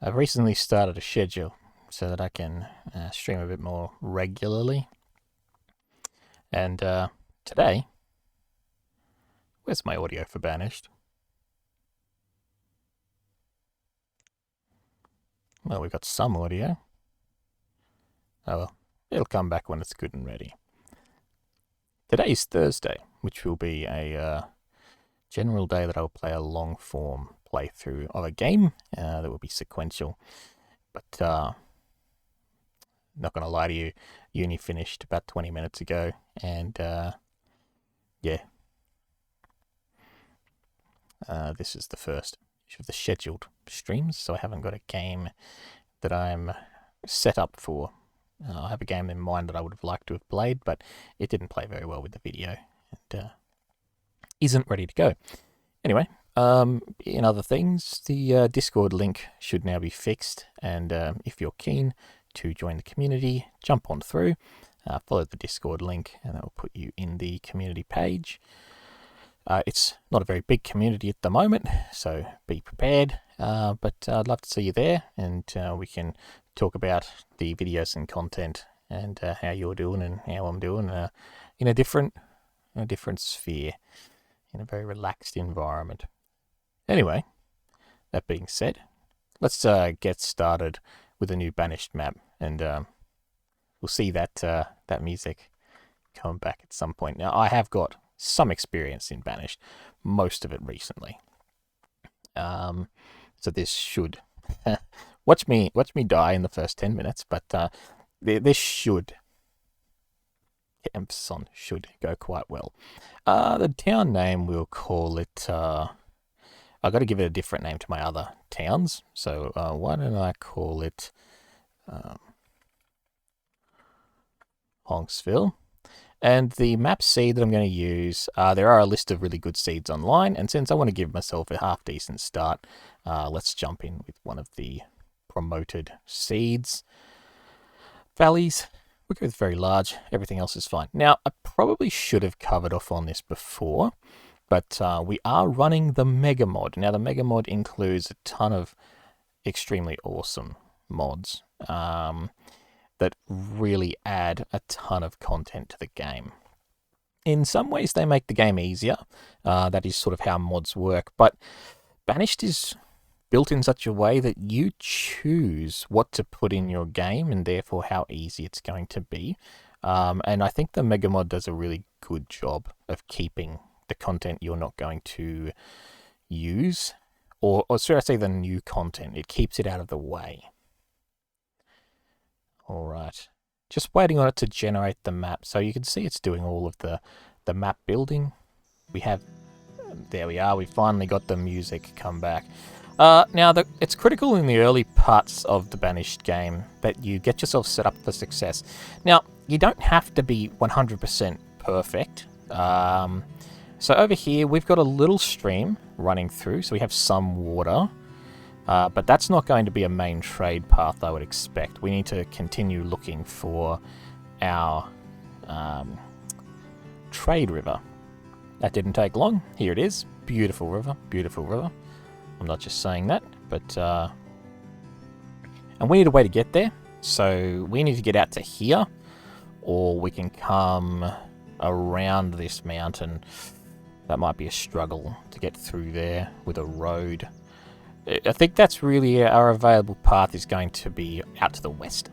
I've recently started a schedule so that I can stream a bit more regularly. And today, where's my audio for Banished? Well, we've got some audio. Oh well, it'll come back when it's good and ready. Today's Thursday, which will be a general day that I'll play a long form playthrough of a game that will be sequential. But not going to lie to you, uni finished about 20 minutes ago, and yeah, this is the first of the scheduled streams, so I haven't got a game that I'm set up for. I have a game in mind that I would have liked to have played, but it didn't play very well with the video, and isn't ready to go. Anyway, in other things, the Discord link should now be fixed, and if you're keen to join the community, jump on through, follow the Discord link, and that will put you in the community page. It's not a very big community at the moment, so be prepared, but I'd love to see you there, and we can talk about the videos and content, and how you're doing and how I'm doing in a different sphere, in a very relaxed environment. Anyway, that being said, let's get started with a new Banished map, and we'll see that music come back at some point. Now, I have got some experience in Banished, most of it recently. So this should watch me die in the first 10 minutes, but this should, emphasis on should, go quite well. The town name, we'll call it, I've got to give it a different name to my other towns, so why don't I call it Honksville. And the map seed that I'm going to use, there are a list of really good seeds online, and since I want to give myself a half-decent start, let's jump in with one of the promoted seeds. Valleys, we'll go with very large, everything else is fine. Now, I probably should have covered off on this before, but we are running the Megamod. Now, the Megamod includes a ton of extremely awesome mods that really add a ton of content to the game. In some ways, they make the game easier. That is sort of how mods work. But Banished is built in such a way that you choose what to put in your game, and therefore how easy it's going to be. And I think the Megamod does a really good job of keeping the content you're not going to use, or should I say the new content. It keeps it out of the way. All right, just waiting on it to generate the map. So you can see it's doing all of the map building. We have, there we are, we finally got the music come back. Now, it's critical in the early parts of the Banished game that you get yourself set up for success. Now, you don't have to be 100% perfect. So over here, we've got a little stream running through, so we have some water. But that's not going to be a main trade path, I would expect. We need to continue looking for our trade river. That didn't take long. Here it is. Beautiful river, beautiful river. I'm not just saying that, but... and we need a way to get there. So we need to get out to here, or we can come around this mountain. That might be a struggle to get through there with a road. I think that's really our available path is going to be out to the west.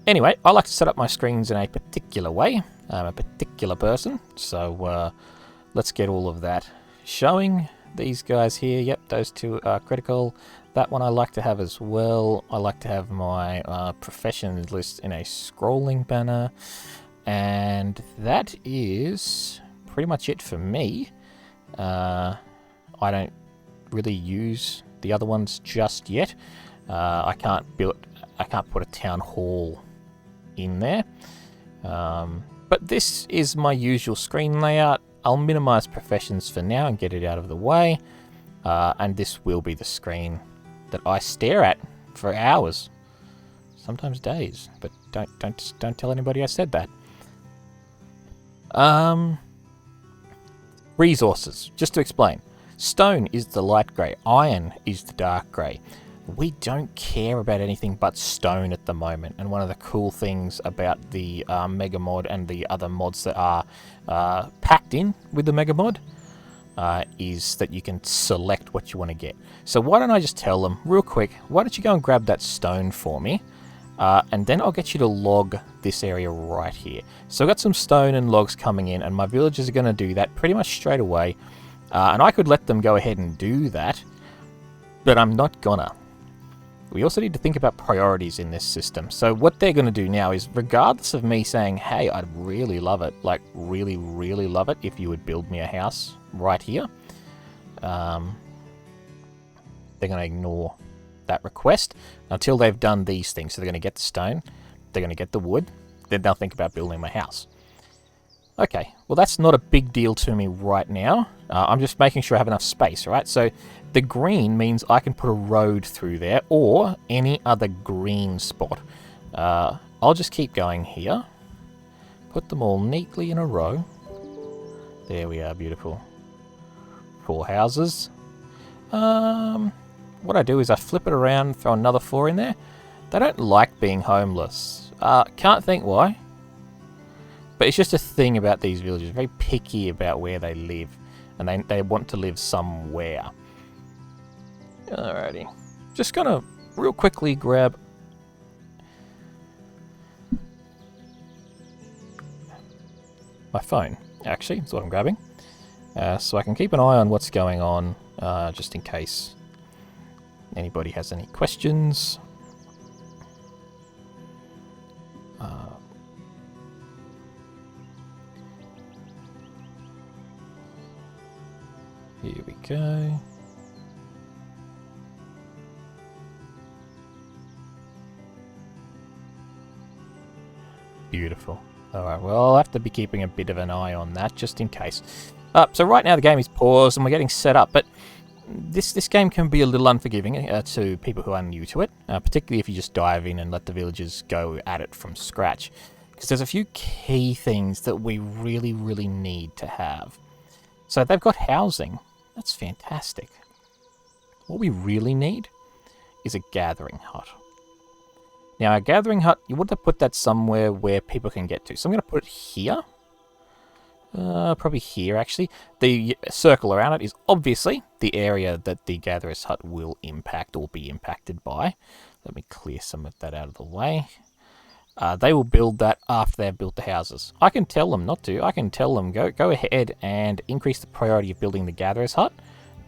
Anyway, I like to set up my screens in a particular way. I'm a particular person, so let's get all of that showing. These guys here, yep, those two are critical. That one I like to have as well. I like to have my professions list in a scrolling banner. And that is pretty much it for me. I don't really use the other ones just yet. I can't put a town hall in there. But this is my usual screen layout. I'll minimize professions for now and get it out of the way. And this will be the screen that I stare at for hours, sometimes days. But don't tell anybody I said that. Resources, just to explain. Stone is the light grey, iron is the dark grey. we don't care about anything but stone at the moment. And one of the cool things about the Megamod and the other mods that are packed in with the Megamod is that you can select what you want to get. So why don't I just tell them real quick, why don't you go and grab that stone for me? And then I'll get you to log this area right here. So I've got some stone and logs coming in, and my villagers are going to do that pretty much straight away. And I could let them go ahead and do that, but I'm not gonna. We also need to think about priorities in this system. So what they're going to do now is, regardless of me saying, hey, I'd really love it, like really, really love it if you would build me a house right here, they're going to ignore that request until they've done these things. So they're going to get the stone, they're going to get the wood, then they'll think about building my house. Okay, well that's not a big deal to me right now. I'm just making sure I have enough space, right? So the green means I can put a road through there or any other green spot. I'll just keep going here. Put them all neatly in a row. There we are, beautiful. 4 houses. What I do is I flip it around, throw another 4 in there. They don't like being homeless. Can't think why. But it's just a thing about these villages. Very picky about where they live. And they want to live somewhere. Alrighty. Just gonna real quickly grab my phone, actually. That's what I'm grabbing. So I can keep an eye on what's going on, just in case anybody has any questions. Here we go. Beautiful. Alright, well, I'll have to be keeping a bit of an eye on that, just in case. So right now the game is paused and we're getting set up, but this game can be a little unforgiving to people who are new to it, particularly if you just dive in and let the villagers go at it from scratch. Because there's a few key things that we really, really need to have. So they've got housing. That's fantastic. What we really need is a gathering hut. Now, a gathering hut, you want to put that somewhere where people can get to. So I'm going to put it here. Probably here, actually. The circle around it is obviously the area that the gatherer's hut will impact or be impacted by. Let me clear some of that out of the way. They will build that after they've built the houses. I can tell them not to. I can tell them go ahead and increase the priority of building the gatherer's hut.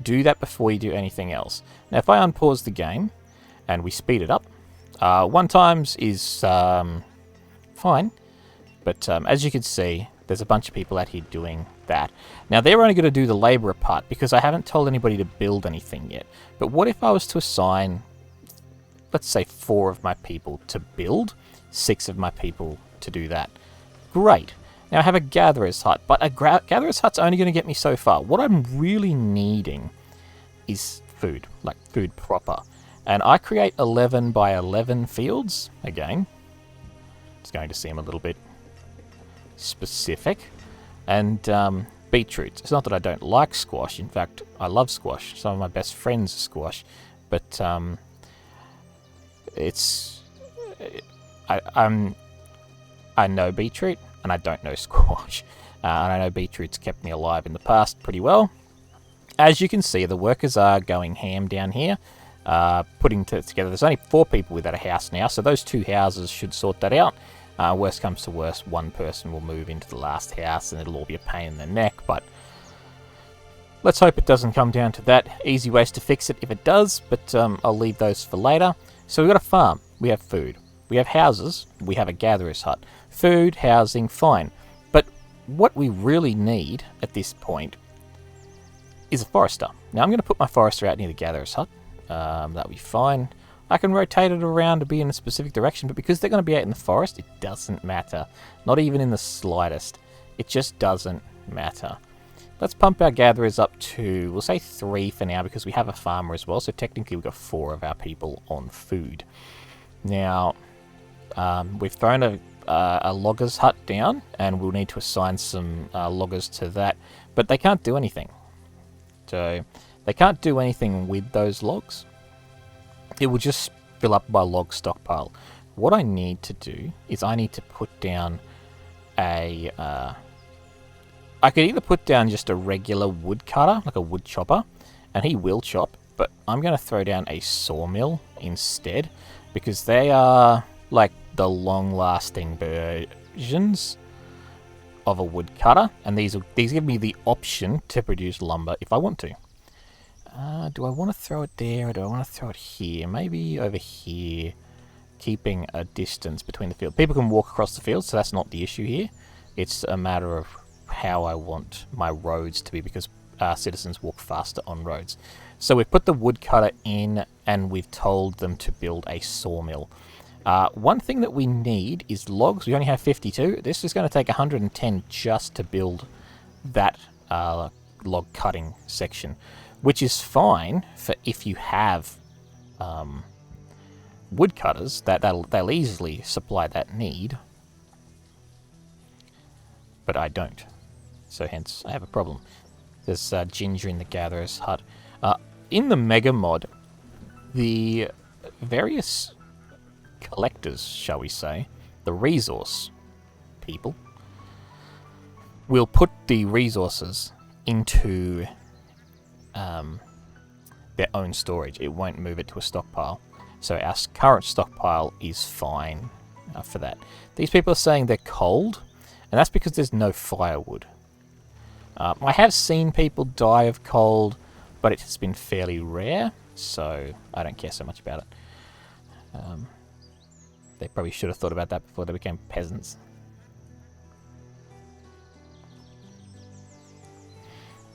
Do that before you do anything else. Now, if I unpause the game and we speed it up, 1 times is fine, but as you can see, there's a bunch of people out here doing that. Now, they're only going to do the labourer part because I haven't told anybody to build anything yet. But what if I was to assign, let's say, 4 of my people to build, 6 of my people to do that? Great. Now I have a gatherer's hut, but a gatherer's hut's only going to get me so far. What I'm really needing is food, like food proper. And I create 11 by 11 fields. Again, it's going to seem a little bit specific. And beetroots. It's not that I don't like squash. In fact, I love squash. Some of my best friends are squash. But I know beetroot and I don't know squash. And I know beetroot's kept me alive in the past pretty well. As you can see, the workers are going ham down here. Putting together. There's only 4 people without a house now, so those 2 houses should sort that out. Worst comes to worst, 1 person will move into the last house and it'll all be a pain in the neck, but let's hope it doesn't come down to that. Easy ways to fix it if it does, but I'll leave those for later. So we've got a farm, we have food, we have houses, we have a gatherer's hut. Food, housing, fine. But what we really need at this point is a forester. Now I'm going to put my forester out near the gatherer's hut. That'll be fine. I can rotate it around to be in a specific direction, but because they're going to be out in the forest, it doesn't matter. Not even in the slightest. It just doesn't matter. Let's pump our gatherers up to, we'll say 3 for now, because we have a farmer as well, so technically we've got 4 of our people on food. Now, we've thrown a logger's hut down, and we'll need to assign some loggers to that, but they can't do anything. So they can't do anything with those logs. it will just fill up my log stockpile. What I need to do is I need to put down a... I could either put down just a regular wood cutter, like a wood chopper, and he will chop, but I'm going to throw down a sawmill instead, because they are like the long-lasting versions of a wood cutter, and these give me the option to produce lumber if I want to. Do I want to throw it there, or do I want to throw it here? Maybe over here, keeping a distance between the field. People can walk across the field, so that's not the issue here. It's a matter of how I want my roads to be, because citizens walk faster on roads. So we've put the woodcutter in, and we've told them to build a sawmill. One thing that we need is logs. We only have 52. This is going to take 110 just to build that log cutting section, which is fine for if you have woodcutters. They'll easily supply that need, but I don't. So hence, I have a problem. There's Ginger in the Gatherer's hut. In the Megamod, the various collectors, shall we say, the resource people, will put the resources into their own storage. It won't move it to a stockpile. So our current stockpile is fine for that. These people are saying they're cold, and that's because there's no firewood. I have seen people die of cold, but it has been fairly rare, so I don't care so much about it. They probably should have thought about that before they became peasants.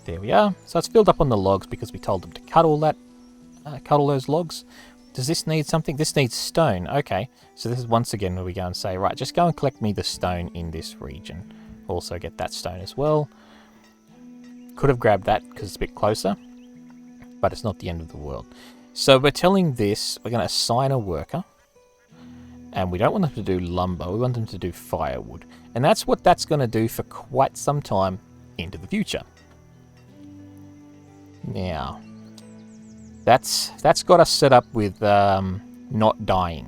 There we are. So it's filled up on the logs because we told them to cut all that, cut all those logs. Does this need something? This needs stone. Okay, so this is once again where we go and say, right, just go and collect me the stone in this region. Also get that stone as well. Could have grabbed that because it's a bit closer, but it's not the end of the world. So we're telling this, we're going to assign a worker, and we don't want them to do lumber, we want them to do firewood. And that's what that's going to do for quite some time into the future. Now, that's got us set up with not dying.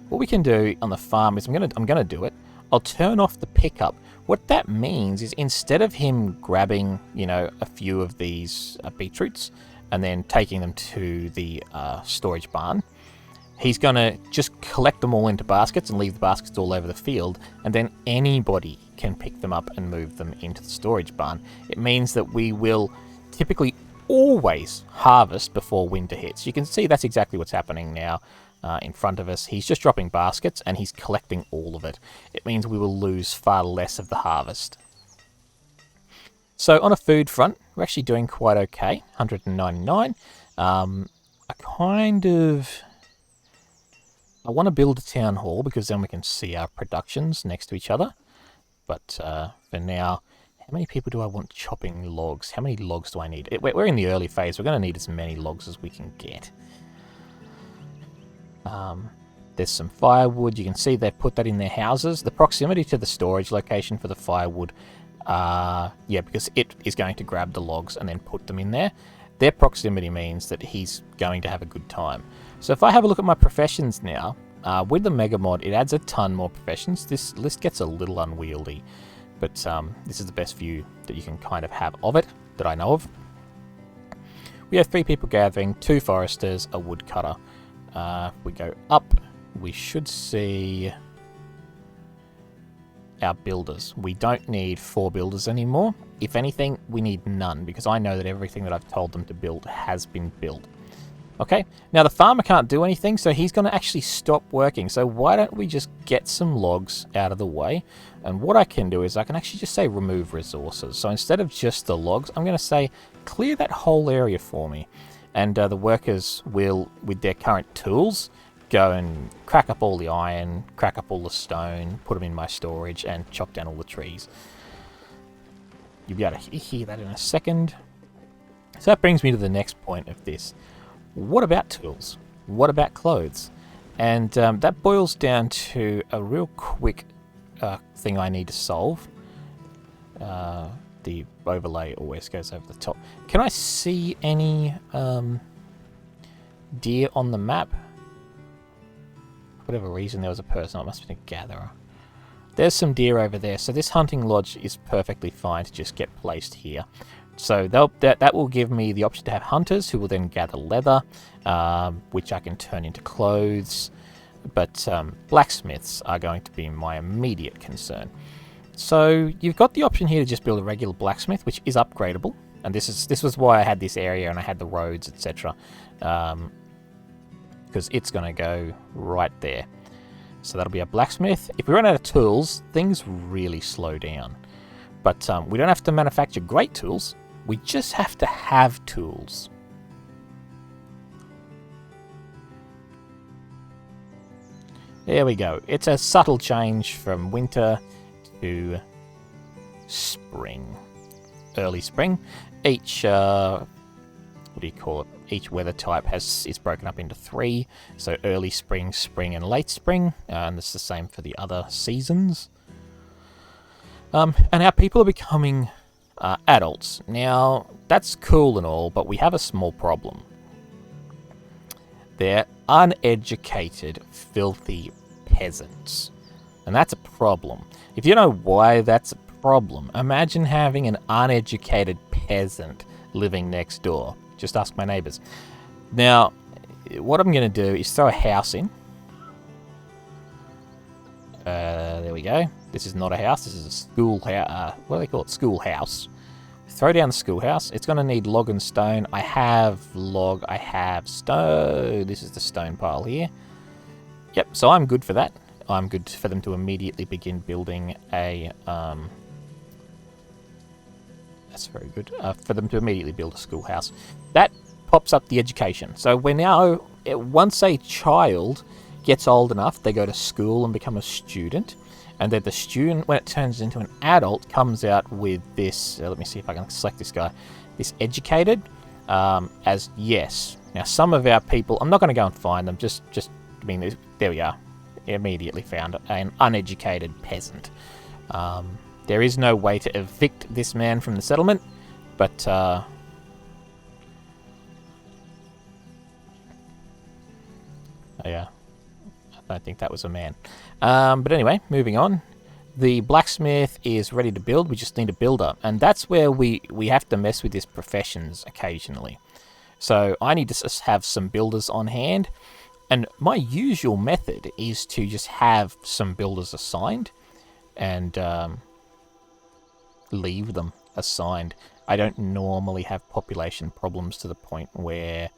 What we can do on the farm is I'm gonna do it. I'll turn off the pickup. What that means is instead of him grabbing, a few of these beetroots and then taking them to the storage barn, he's going to just collect them all into baskets and leave the baskets all over the field, and then anybody can pick them up and move them into the storage barn. It means that we will typically always harvest before winter hits. You can see that's exactly what's happening now. In front of us, he's just dropping baskets and he's collecting all of it. It means we will lose far less of the harvest. So on a food front, we're actually doing quite okay. 199. I want to build a town hall because then we can see our productions next to each other. But for now, how many people do I want chopping logs? How many logs do I need? We're in the early phase. We're going to need as many logs as we can get. There's some firewood. You can see they've put that in their houses. The proximity to the storage location for the firewood, because it is going to grab the logs and then put them in there. Their proximity means that he's going to have a good time. So if I have a look at my professions now, with the Megamod, it adds a ton more professions. This list gets a little unwieldy, but this is the best view that you can kind of have of it, that I know of. We have 3 people gathering, 2 foresters, a woodcutter. We go up, we should see our builders. We don't need 4 builders anymore. If anything, we need none, because I know that everything that I've told them to build has been built. Okay, now the farmer can't do anything, so he's going to actually stop working. So why don't we just get some logs out of the way? And what I can do is I can actually just say remove resources. So instead of just the logs, I'm going to say clear that whole area for me. And the workers will, with their current tools, go and crack up all the iron, crack up all the stone, put them in my storage, and chop down all the trees. You'll be able to hear that in a second. So that brings me to the next point of this. What about tools? What about clothes? And that boils down to a real quick thing I need to solve. The overlay always goes over the top. Can I see any deer on the map. For whatever reason, there was a person. It must have been a gatherer. There's some deer over there, so this hunting lodge is perfectly fine to just get placed here. So that will give me the option to have hunters who will then gather leather, which I can turn into clothes. But blacksmiths are going to be my immediate concern. So you've got the option here to just build a regular blacksmith, which is upgradable. And this was why I had this area and I had the roads, etc. Because it's going to go right there. So that'll be a blacksmith. If we run out of tools, things really slow down. But we don't have to manufacture great tools. We just have to have tools. There we go. It's a subtle change from winter to spring. Early spring. Each, what do you call it? Each weather type is broken up into 3. So early spring, spring, and late spring. And it's the same for the other seasons. And our people are becoming adults. Now, that's cool and all, but we have a small problem. They're uneducated, filthy peasants. And that's a problem. If you know why that's a problem, imagine having an uneducated peasant living next door. Just ask my neighbours. Now, what I'm going to do is throw a house in. There we go. This is not a house. This is a school house. What do they call it? Schoolhouse. Throw down the schoolhouse. It's going to need log and stone. I have log. I have stone. This is the stone pile here. Yep, so I'm good for that. I'm good for them to immediately begin building a... that's very good. For them to immediately build a schoolhouse. That pops up the education. So we're now... Once a child gets old enough, they go to school and become a student. And then the student, when it turns into an adult, comes out with this... let me see if I can select this guy. This educated as yes. Now, some of our people... I'm not going to go and find them. Just I mean, there we are. Immediately found an uneducated peasant. There is no way to evict this man from the settlement, but yeah, I don't think that was a man. But anyway, moving on. The blacksmith is ready to build. We just need a builder, and that's where we have to mess with his professions occasionally. So I need to have some builders on hand. And my usual method is to just have some builders assigned and leave them assigned. I don't normally have population problems to the point where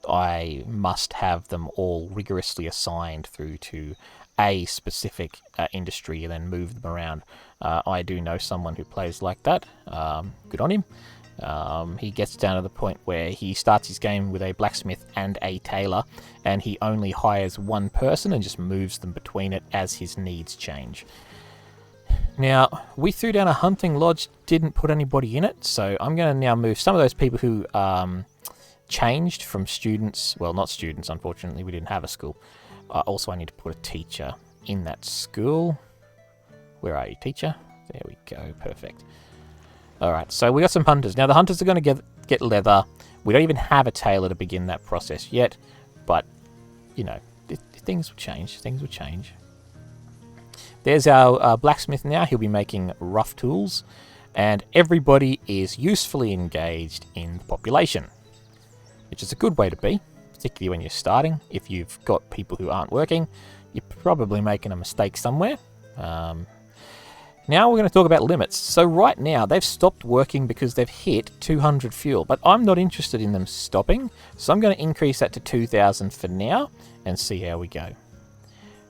I must have them all rigorously assigned through to a specific industry and then move them around. I do know someone who plays like that. Good on him. He gets down to the point where he starts his game with a blacksmith and a tailor, and he only hires one person and just moves them between it as his needs change. Now, we threw down a hunting lodge, didn't put anybody in it, so I'm going to now move some of those people who changed from students. Well, not students, unfortunately, we didn't have a school. Also, I need to put a teacher in that school. Where are you, teacher? There we go, perfect. Alright, so we got some hunters. Now, the hunters are going to get leather. We don't even have a tailor to begin that process yet. But, you know, things will change. Things will change. There's our blacksmith now. He'll be making rough tools. And everybody is usefully engaged in the population. Which is a good way to be. Particularly when you're starting. If you've got people who aren't working, you're probably making a mistake somewhere. Now we're going to talk about limits. So right now, they've stopped working because they've hit 200 fuel. But I'm not interested in them stopping. So I'm going to increase that to 2,000 for now and see how we go.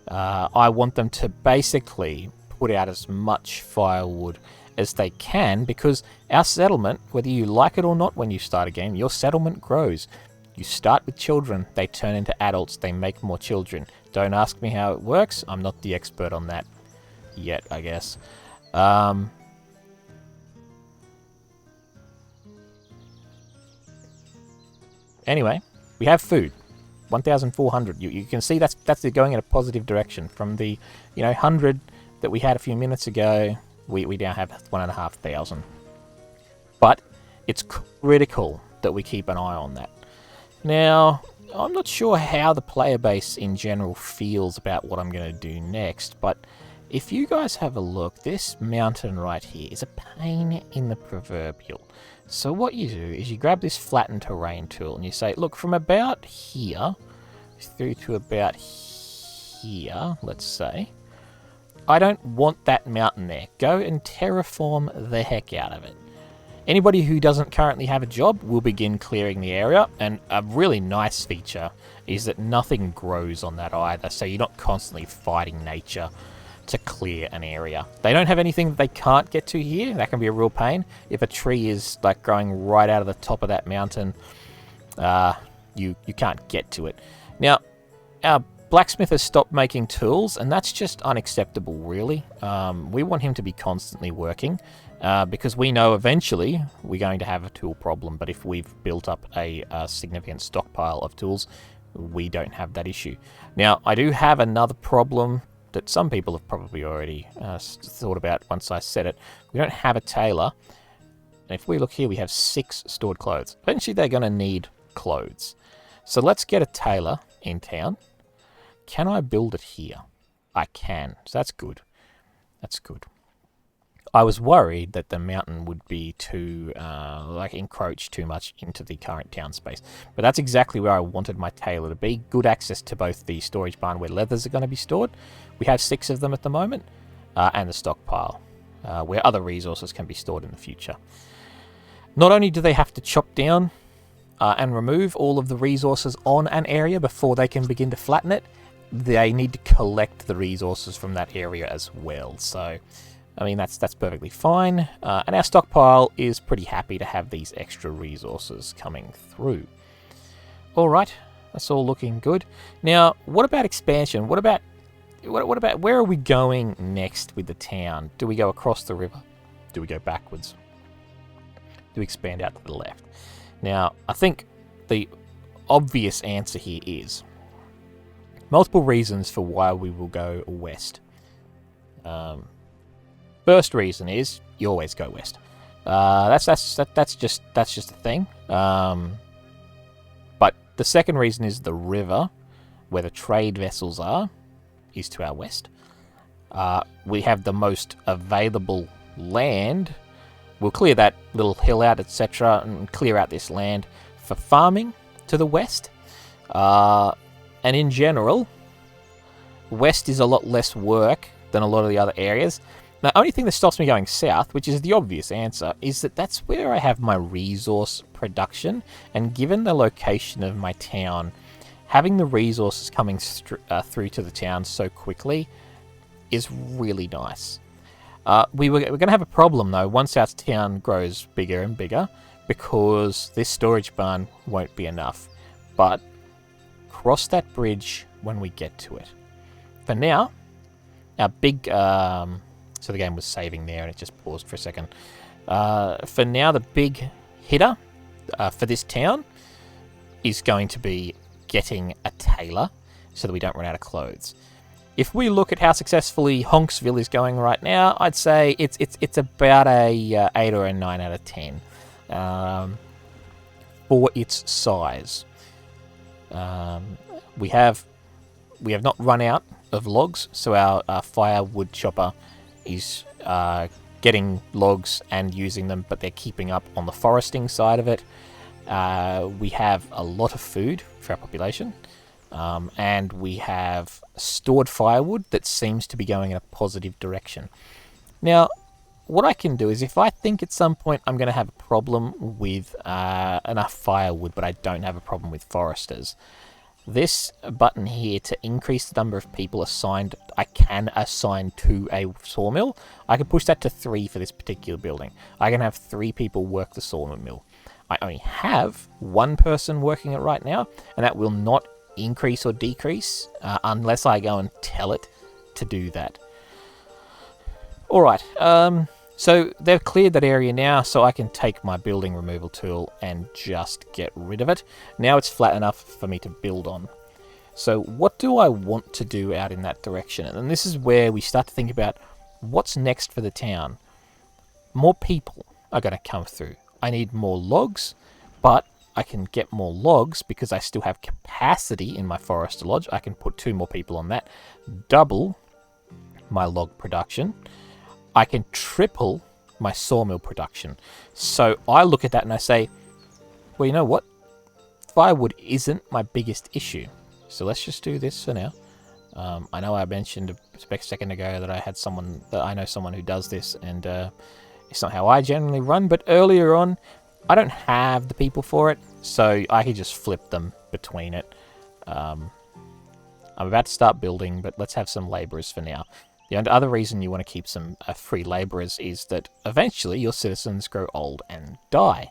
I want them to basically put out as much firewood as they can because our settlement, whether you like it or not when you start a game, your settlement grows. You start with children, they turn into adults, they make more children. Don't ask me how it works. I'm not the expert on that yet, I guess. Anyway, we have food. 1,400. You can see that's going in a positive direction. From the 100 that we had a few minutes ago, we now have 1,500. But it's critical that we keep an eye on that. Now, I'm not sure how the player base in general feels about what I'm going to do next, but if you guys have a look, this mountain right here is a pain in the proverbial. So what you do is you grab this flattened terrain tool and you say, look, from about here through to about here, let's say, I don't want that mountain there. Go and terraform the heck out of it. Anybody who doesn't currently have a job will begin clearing the area, and a really nice feature is that nothing grows on that either, so you're not constantly fighting nature to clear an area. They don't have anything that they can't get to here. That can be a real pain. If a tree is like growing right out of the top of that mountain, you can't get to it. Now, our blacksmith has stopped making tools, and that's just unacceptable, really. We want him to be constantly working, because we know eventually we're going to have a tool problem, but if we've built up a significant stockpile of tools, we don't have that issue. Now, I do have another problem that some people have probably already thought about once I said it. We don't have a tailor, and if we look here, we have 6 stored clothes. Eventually, they're going to need clothes. So let's get a tailor in town. Can I build it here? I can, so that's good. That's good. I was worried that the mountain would be too, encroach too much into the current town space. But that's exactly where I wanted my tailor to be. Good access to both the storage barn where leathers are going to be stored. We have 6 of them at the moment, and the stockpile, where other resources can be stored in the future. Not only do they have to chop down and remove all of the resources on an area before they can begin to flatten it, they need to collect the resources from that area as well. So, I mean, that's perfectly fine. And our stockpile is pretty happy to have these extra resources coming through. All right, that's all looking good. Now, what about expansion? What about where are we going next with the town? Do we go across the river? Do we go backwards? Do we expand out to the left? Now, I think the obvious answer here is multiple reasons for why we will go west. First reason is you always go west. That's just a thing. But the second reason is the river, where the trade vessels are, is to our west. We have the most available land. We'll clear that little hill out, etc., and clear out this land for farming to the west. And in general, west is a lot less work than a lot of the other areas. The only thing that stops me going south, which is the obvious answer, is that that's where I have my resource production, and given the location of my town, having the resources coming through to the town so quickly is really nice. We're going to have a problem, though, once our town grows bigger and bigger, because this storage barn won't be enough. But cross that bridge when we get to it. For now, our big... so the game was saving there and it just paused for a second. For now, the big hitter for this town is going to be getting a tailor so that we don't run out of clothes. If we look at how successfully Honksville is going right now, I'd say it's about a 8 or a 9 out of 10 for its size. We have not run out of logs, so our firewood chopper is getting logs and using them, but they're keeping up on the foresting side of it. We have a lot of food for our population, and we have stored firewood that seems to be going in a positive direction. Now, what I can do is, if I think at some point I'm going to have a problem with enough firewood, but I don't have a problem with foresters, this button here to increase the number of people I can assign to a sawmill, I can push that to 3 for this particular building. I can have 3 people work the sawmill. I only have 1 person working it right now, and that will not increase or decrease unless I go and tell it to do that. Alright, so they've cleared that area now, so I can take my building removal tool and just get rid of it. Now it's flat enough for me to build on. So what do I want to do out in that direction? And this is where we start to think about what's next for the town. More people are going to come through. I need more logs, but I can get more logs because I still have capacity in my forest lodge. I can put 2 more people on that, double my log production. I can triple my sawmill production. So I look at that and I say, well, you know what? Firewood isn't my biggest issue. So let's just do this for now. I know I mentioned a second ago that I know someone who does this, and it's not how I generally run, but earlier on, I don't have the people for it, so I could just flip them between it. I'm about to start building, but let's have some labourers for now. The other reason you want to keep some free labourers is that eventually your citizens grow old and die.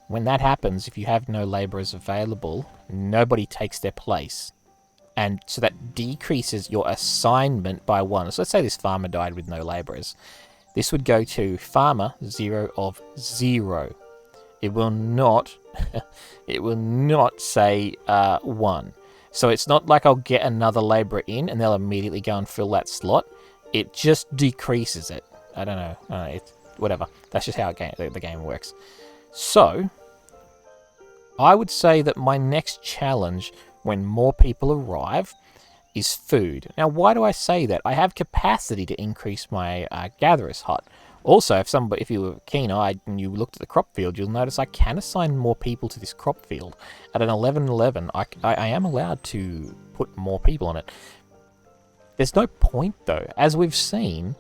When that happens, if you have no labourers available, nobody takes their place. And so that decreases your assignment by 1. So let's say this farmer died with no labourers. This would go to farmer 0 of 0. It will not it will not say 1. So it's not like I'll get another labourer in and they'll immediately go and fill that slot. It just decreases it. I don't know. It's whatever. That's just how the game works. So I would say that my next challenge when more people arrive is food. Now, why do I say that? I have capacity to increase my gatherer's hut. Also, if you were keen-eyed and you looked at the crop field, you'll notice I can assign more people to this crop field. At an 11-11, I am allowed to put more people on it. There's no point, though. As we've seen,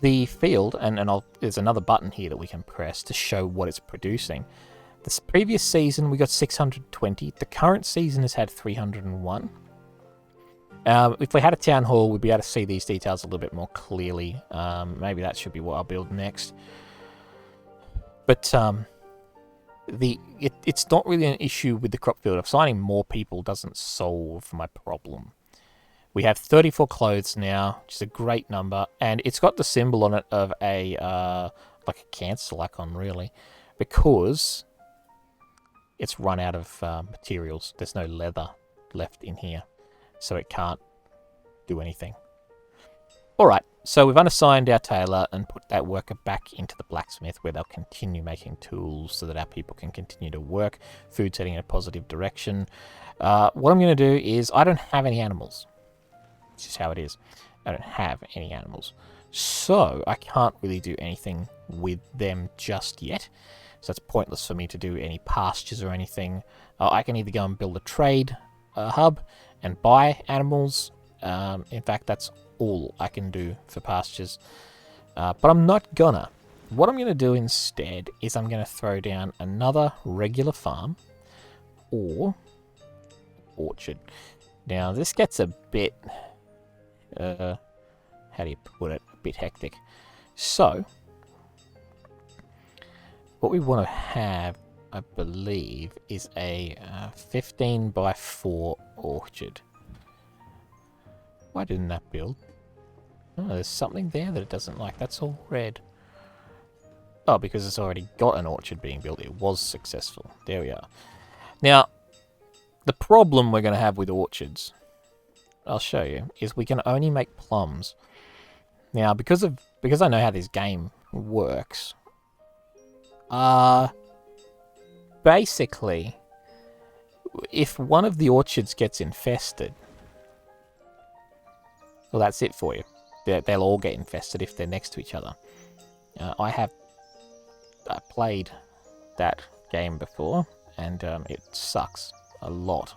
the field, there's another button here that we can press to show what it's producing. This previous season, we got 620. The current season has had 301. If we had a town hall, we'd be able to see these details a little bit more clearly. Maybe that should be what I'll build next. But it's not really an issue with the crop field. Assigning more people doesn't solve my problem. We have 34 clothes now, which is a great number, and it's got the symbol on it of a like a cancel icon, really, because it's run out of materials. There's no leather left in here, so it can't do anything. Alright, so we've unassigned our tailor and put that worker back into the blacksmith where they'll continue making tools so that our people can continue to work. Food's heading in a positive direction. What I'm going to do is, I don't have any animals. It's just how it is. I don't have any animals. So I can't really do anything with them just yet. So it's pointless for me to do any pastures or anything. I can either go and build a trade hub and buy animals. In fact, that's all I can do for pastures. But I'm not gonna. What I'm going to do instead is I'm going to throw down another regular farm or orchard. Now, this gets a bit... how do you put it? A bit hectic. So... what we want to have, I believe, is a 15 by 4 orchard. Why didn't that build? Oh, there's something there that it doesn't like. That's all red. Oh, because it's already got an orchard being built. It was successful. There we are. Now, the problem we're going to have with orchards, I'll show you, is we can only make plums. Now, because I know how this game works... basically, if one of the orchards gets infested, well, that's it for you. They'll all get infested if they're next to each other. I played that game before, and it sucks a lot.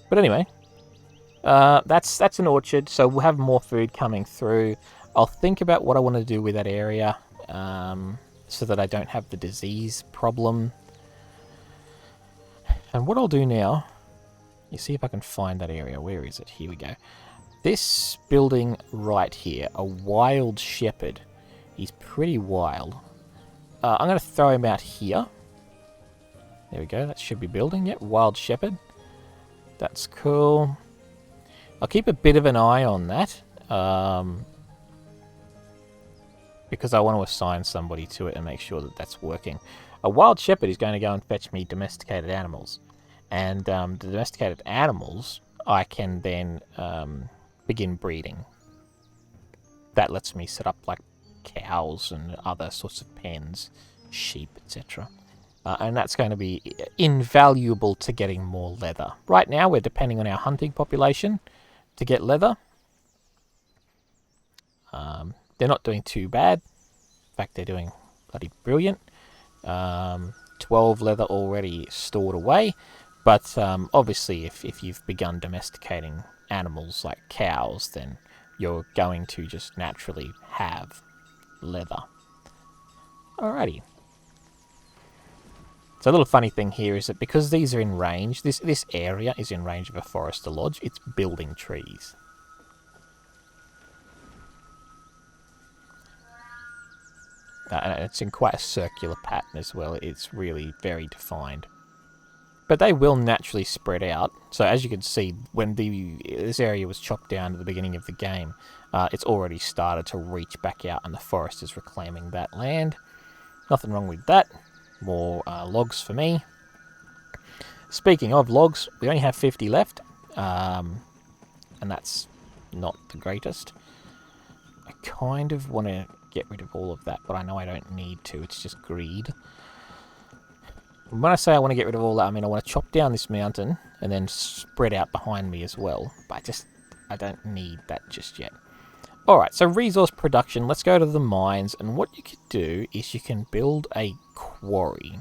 But anyway, that's an orchard, so we'll have more food coming through. I'll think about what I want to do with that area, so that I don't have the disease problem. And what I'll do now, you see if I can find that area. Where is it? Here we go. This building right here, a wild shepherd. He's pretty wild. I'm going to throw him out here. There we go. That should be building. Yep, wild shepherd. That's cool. I'll keep a bit of an eye on that. Because I want to assign somebody to it and make sure that that's working. A wild shepherd is going to go and fetch me domesticated animals. And the domesticated animals, I can then begin breeding. That lets me set up like cows and other sorts of pens, sheep, etc. And that's going to be invaluable to getting more leather. Right now, we're depending on our hunting population to get leather. They're not doing too bad. In fact, they're doing bloody brilliant. 12 leather already stored away. But obviously, if you've begun domesticating animals like cows, then you're going to just naturally have leather. Alrighty. So a little funny thing here is that because these are in range, this area is in range of a forester lodge, it's building trees. And it's in quite a circular pattern as well. It's really very defined. But they will naturally spread out. So as you can see, when this area was chopped down at the beginning of the game, it's already started to reach back out and the forest is reclaiming that land. Nothing wrong with that. More logs for me. Speaking of logs, we only have 50 left. And that's not the greatest. I kind of want to get rid of all of that, but I know I don't need to. It's just greed. When I say I want to get rid of all that, I mean I want to chop down this mountain and then spread out behind me as well. But I don't need that just yet. Alright, so resource production. Let's go to the mines. And what you could do is you can build a quarry.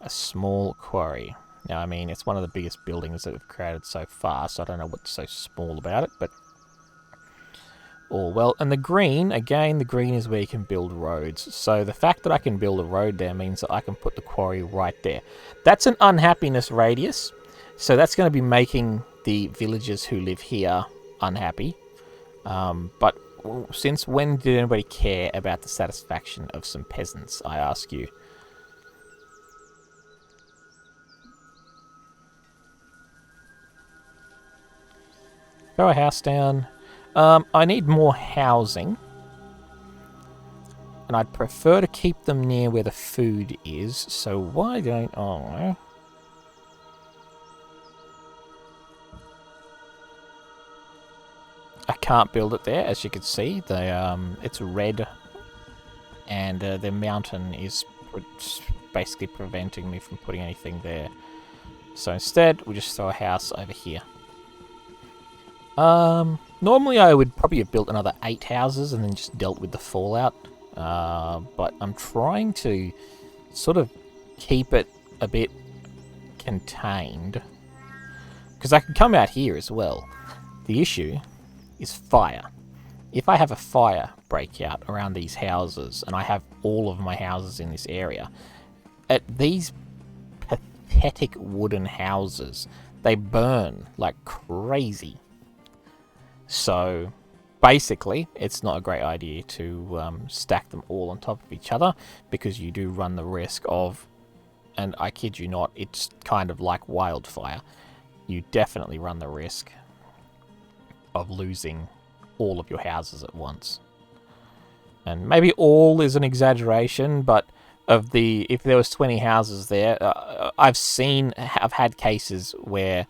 A small quarry. Now, I mean, it's one of the biggest buildings that we've created so far, so I don't know what's so small about it, but all well. And the green, again, the green is where you can build roads. So the fact that I can build a road there means that I can put the quarry right there. That's an unhappiness radius. So that's going to be making the villagers who live here unhappy. But since when did anybody care about the satisfaction of some peasants, I ask you? Throw a house down. I need more housing. And I'd prefer to keep them near where the food is. So why don't I... I can't build it there, as you can see. It's red. And the mountain is basically preventing me from putting anything there. So instead, we'll just throw a house over here. Normally I would probably have built another 8 houses and then just dealt with the fallout. But I'm trying to sort of keep it a bit contained. Because I can come out here as well. The issue is fire. If I have a fire break out around these houses, and I have all of my houses in this area, at these pathetic wooden houses, they burn like crazy. So, basically, it's not a great idea to stack them all on top of each other, because you do run the risk of, and I kid you not, it's kind of like wildfire. You definitely run the risk of losing all of your houses at once. And maybe all is an exaggeration, but if there was 20 houses there, I've had cases where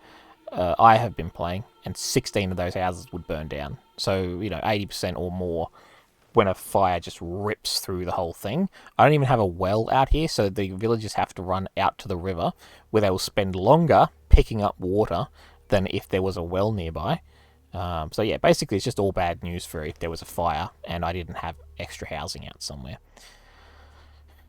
I have been playing, and 16 of those houses would burn down. So, 80% or more when a fire just rips through the whole thing. I don't even have a well out here, so the villagers have to run out to the river, where they will spend longer picking up water than if there was a well nearby. So yeah, basically it's just all bad news for if there was a fire and I didn't have extra housing out somewhere.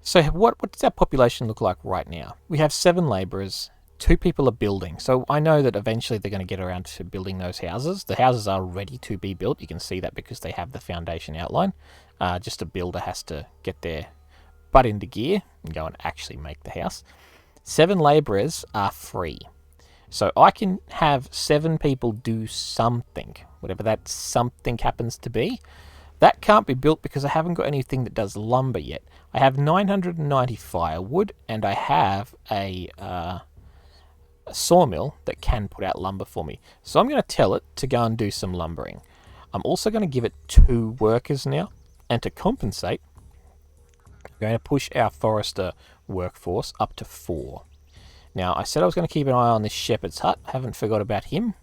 So what does our population look like right now? We have 7 labourers, 2 people are building. So I know that eventually they're going to get around to building those houses. The houses are ready to be built. You can see that because they have the foundation outline. Just a builder has to get their butt into gear and go and actually make the house. 7 labourers are free. So I can have 7 people do something, whatever that something happens to be. That can't be built because I haven't got anything that does lumber yet. I have 990 firewood, and I have a sawmill that can put out lumber for me. So I'm going to tell it to go and do some lumbering. I'm also going to give it 2 workers now, and to compensate, I'm going to push our forester workforce up to 4. Now, I said I was going to keep an eye on this shepherd's hut. I haven't forgot about him.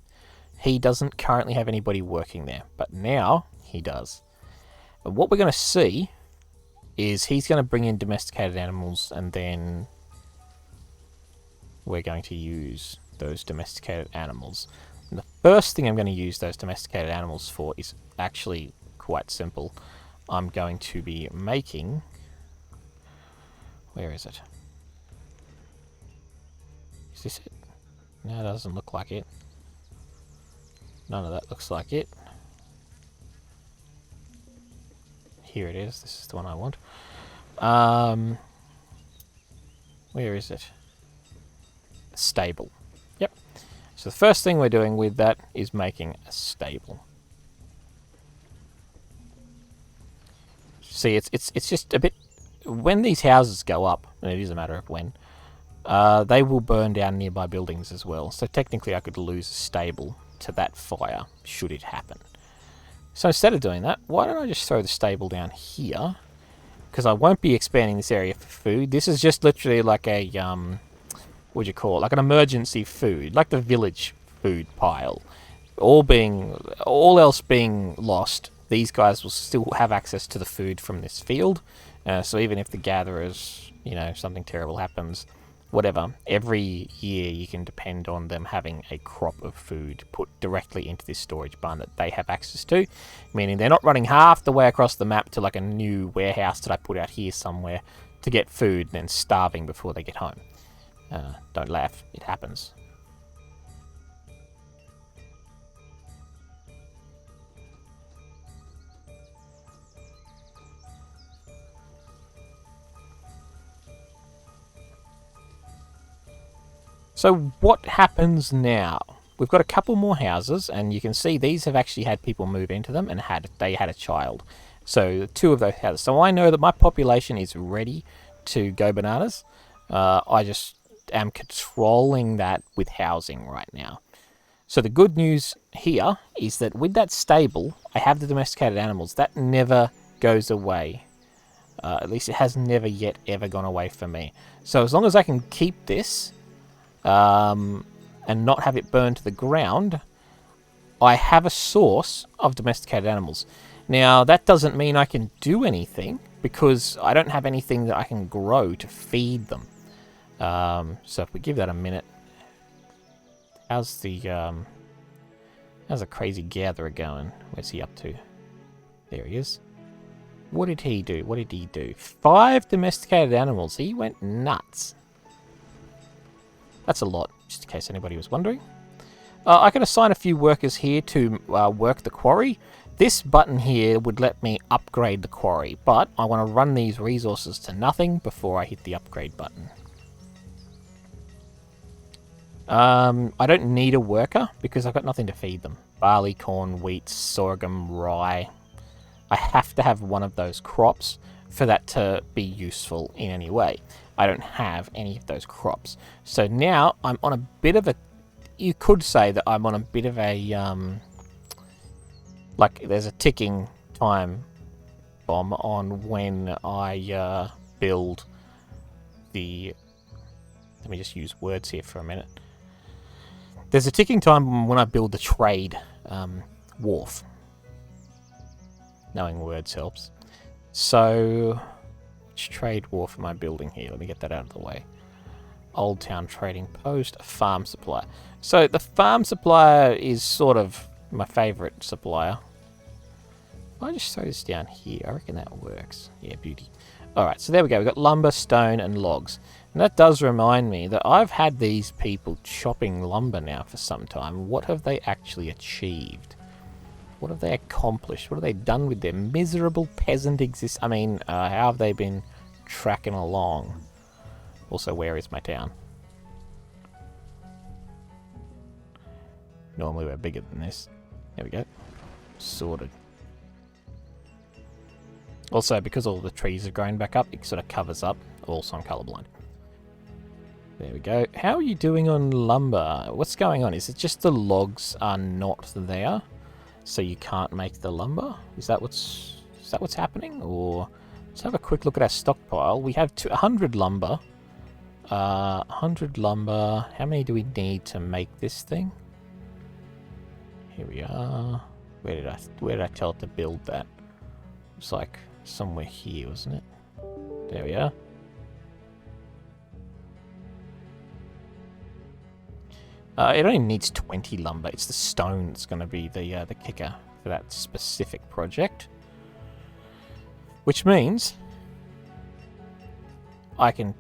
He doesn't currently have anybody working there, but now he does. But what we're going to see is he's going to bring in domesticated animals, and then we're going to use those domesticated animals. And the first thing I'm going to use those domesticated animals for is actually quite simple. I'm going to be making... Where is it? Is this it? No, it doesn't look like it. None of that looks like it. Here it is. This is the one I want. Where is it? Stable. Yep. So the first thing we're doing with that is making a stable. See, it's just a bit... When these houses go up, and it is a matter of when, they will burn down nearby buildings as well. So technically I could lose a stable to that fire, should it happen. So instead of doing that, why don't I just throw the stable down here? Because I won't be expanding this area for food. This is just literally like a, what do you call it? Like an emergency food, like the village food pile. All else being lost, these guys will still have access to the food from this field. So even if the gatherers, you know, something terrible happens, whatever, every year you can depend on them having a crop of food put directly into this storage barn that they have access to, meaning they're not running half the way across the map to like a new warehouse that I put out here somewhere to get food and then starving before they get home. Don't laugh, it happens. So what happens now? We've got a couple more houses, and you can see these have actually had people move into them, and they had a child. So 2 of those houses. So I know that my population is ready to go bananas. I just am controlling that with housing right now. So the good news here is that with that stable, I have the domesticated animals. That never goes away. At least it has never yet ever gone away for me. So as long as I can keep this... and not have it burn to the ground, I have a source of domesticated animals. Now, that doesn't mean I can do anything, because I don't have anything that I can grow to feed them. So if we give that a minute... How's the crazy gatherer going? Where's he up to? There he is. What did he do? What did he do? 5 domesticated animals. He went nuts. That's a lot, just in case anybody was wondering. I can assign a few workers here to work the quarry. This button here would let me upgrade the quarry, but I want to run these resources to nothing before I hit the upgrade button. I don't need a worker because I've got nothing to feed them. Barley, corn, wheat, sorghum, rye. I have to have one of those crops for that to be useful in any way. I don't have any of those crops. So now I'm on a bit of a... You could say that I'm on a bit of a... like there's a ticking time bomb on when I build the... Let me just use words here for a minute. There's a ticking time bomb when I build the trade wharf. Knowing words helps. So... Which trade wharf am I building here? Let me get that out of the way. Old Town Trading Post, farm supplier. So the farm supplier is sort of my favourite supplier. If I just throw this down here, I reckon that works. Yeah, beauty. Alright, so there we go. We've got lumber, stone, and logs. And that does remind me that I've had these people chopping lumber now for some time. What have they actually achieved? What have they accomplished? What have they done with their miserable peasant exist? I mean, how have they been tracking along? Also, where is my town? Normally we're bigger than this. There we go. Sorted. Also, because all the trees are growing back up, it sort of covers up. Also, I'm colourblind. There we go. How are you doing on lumber? What's going on? Is it just the logs are not there? So you can't make the lumber? Is that what's happening? Or let's have a quick look at our stockpile. We have 100 lumber. 100 lumber. How many do we need to make this thing? Here we are. Where did I tell it to build that? It's like somewhere here, wasn't it? There we are. It only needs 20 lumber. It's the stone that's going to be the kicker for that specific project. Which means I can...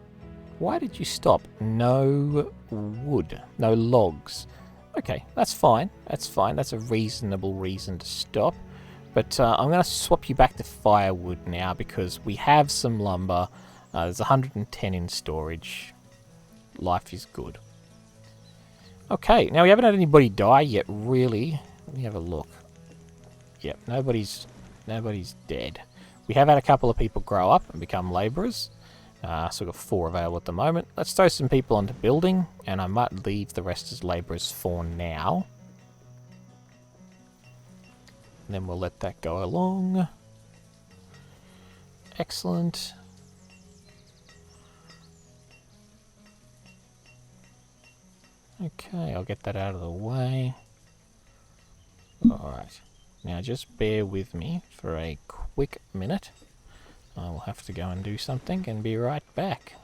Why did you stop? No wood. No logs. Okay, that's fine. That's fine. That's a reasonable reason to stop. But I'm going to swap you back to firewood now because we have some lumber. There's 110 in storage. Life is good. Okay, now we haven't had anybody die yet, really. Let me have a look. Yep, nobody's dead. We have had a couple of people grow up and become labourers. So we've got 4 available at the moment. Let's throw some people onto building, and I might leave the rest as labourers for now. And then we'll let that go along. Excellent. Okay, I'll get that out of the way. Alright. Now just bear with me for a quick minute. I will have to go and do something and be right back.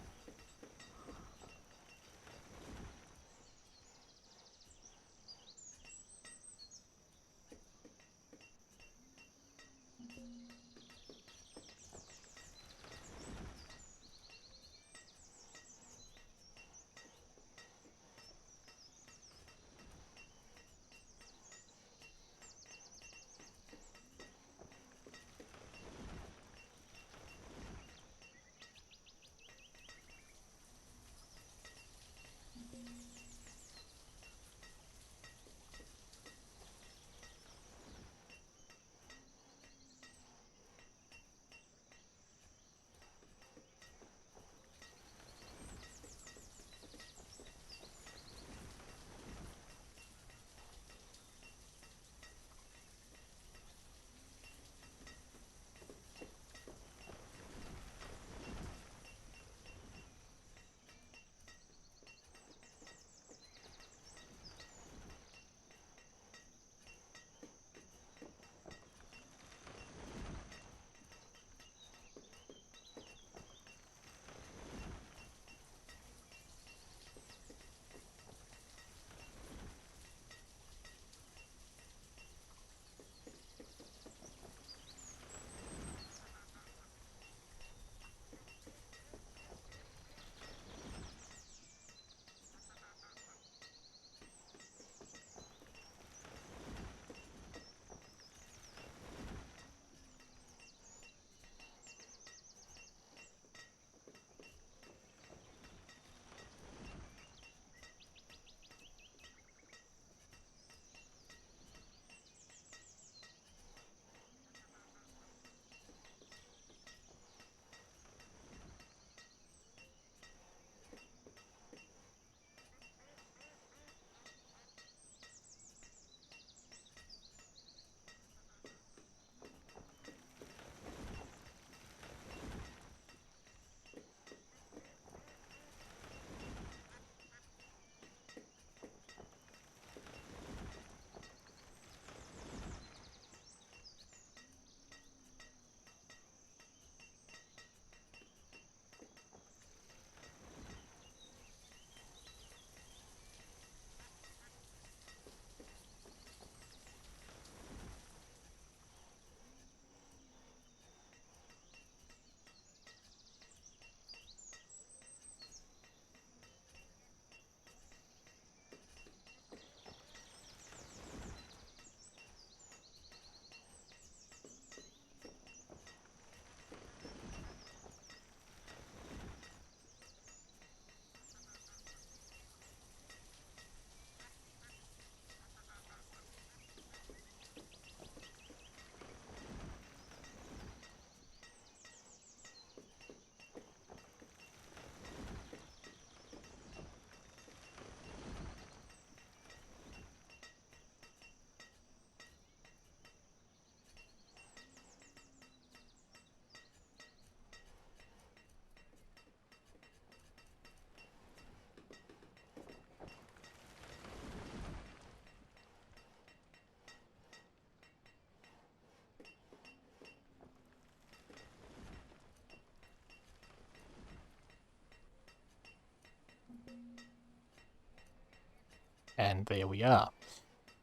And there we are.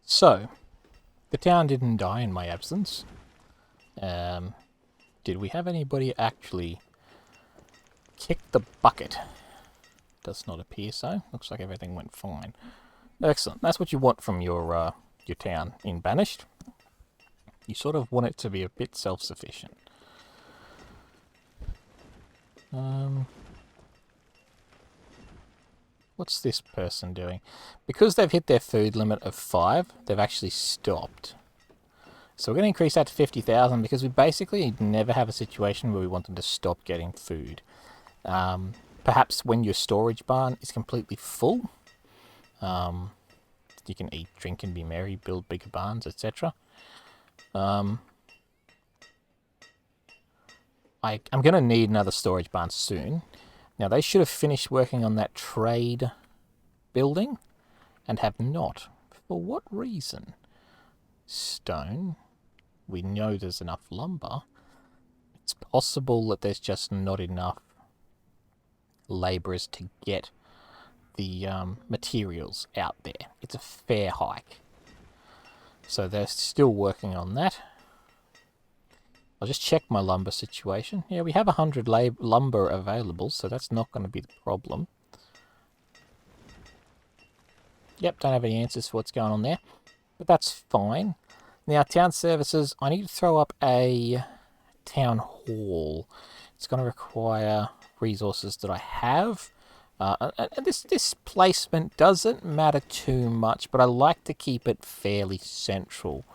So, the town didn't die in my absence. Did we have anybody actually kick the bucket? Does not appear so. Looks like everything went fine. Excellent. That's what you want from your town in Banished. You sort of want it to be a bit self-sufficient. What's this person doing? Because they've hit their food limit of 5, they've actually stopped. So we're going to increase that to 50,000 because we basically never have a situation where we want them to stop getting food. Perhaps when your storage barn is completely full, you can eat, drink and be merry, build bigger barns, etc. I'm going to need another storage barn soon. Now, they should have finished working on that trade building and have not. For what reason? Stone. We know there's enough lumber. It's possible that there's just not enough labourers to get the materials out there. It's a fair hike. So they're still working on that. I'll just check my lumber situation. Yeah, we have 100 lumber available, so that's not going to be the problem. Yep, don't have any answers for what's going on there, but that's fine. Now, town services, I need to throw up a town hall. It's going to require resources that I have. And this placement doesn't matter too much, but I like to keep it fairly central.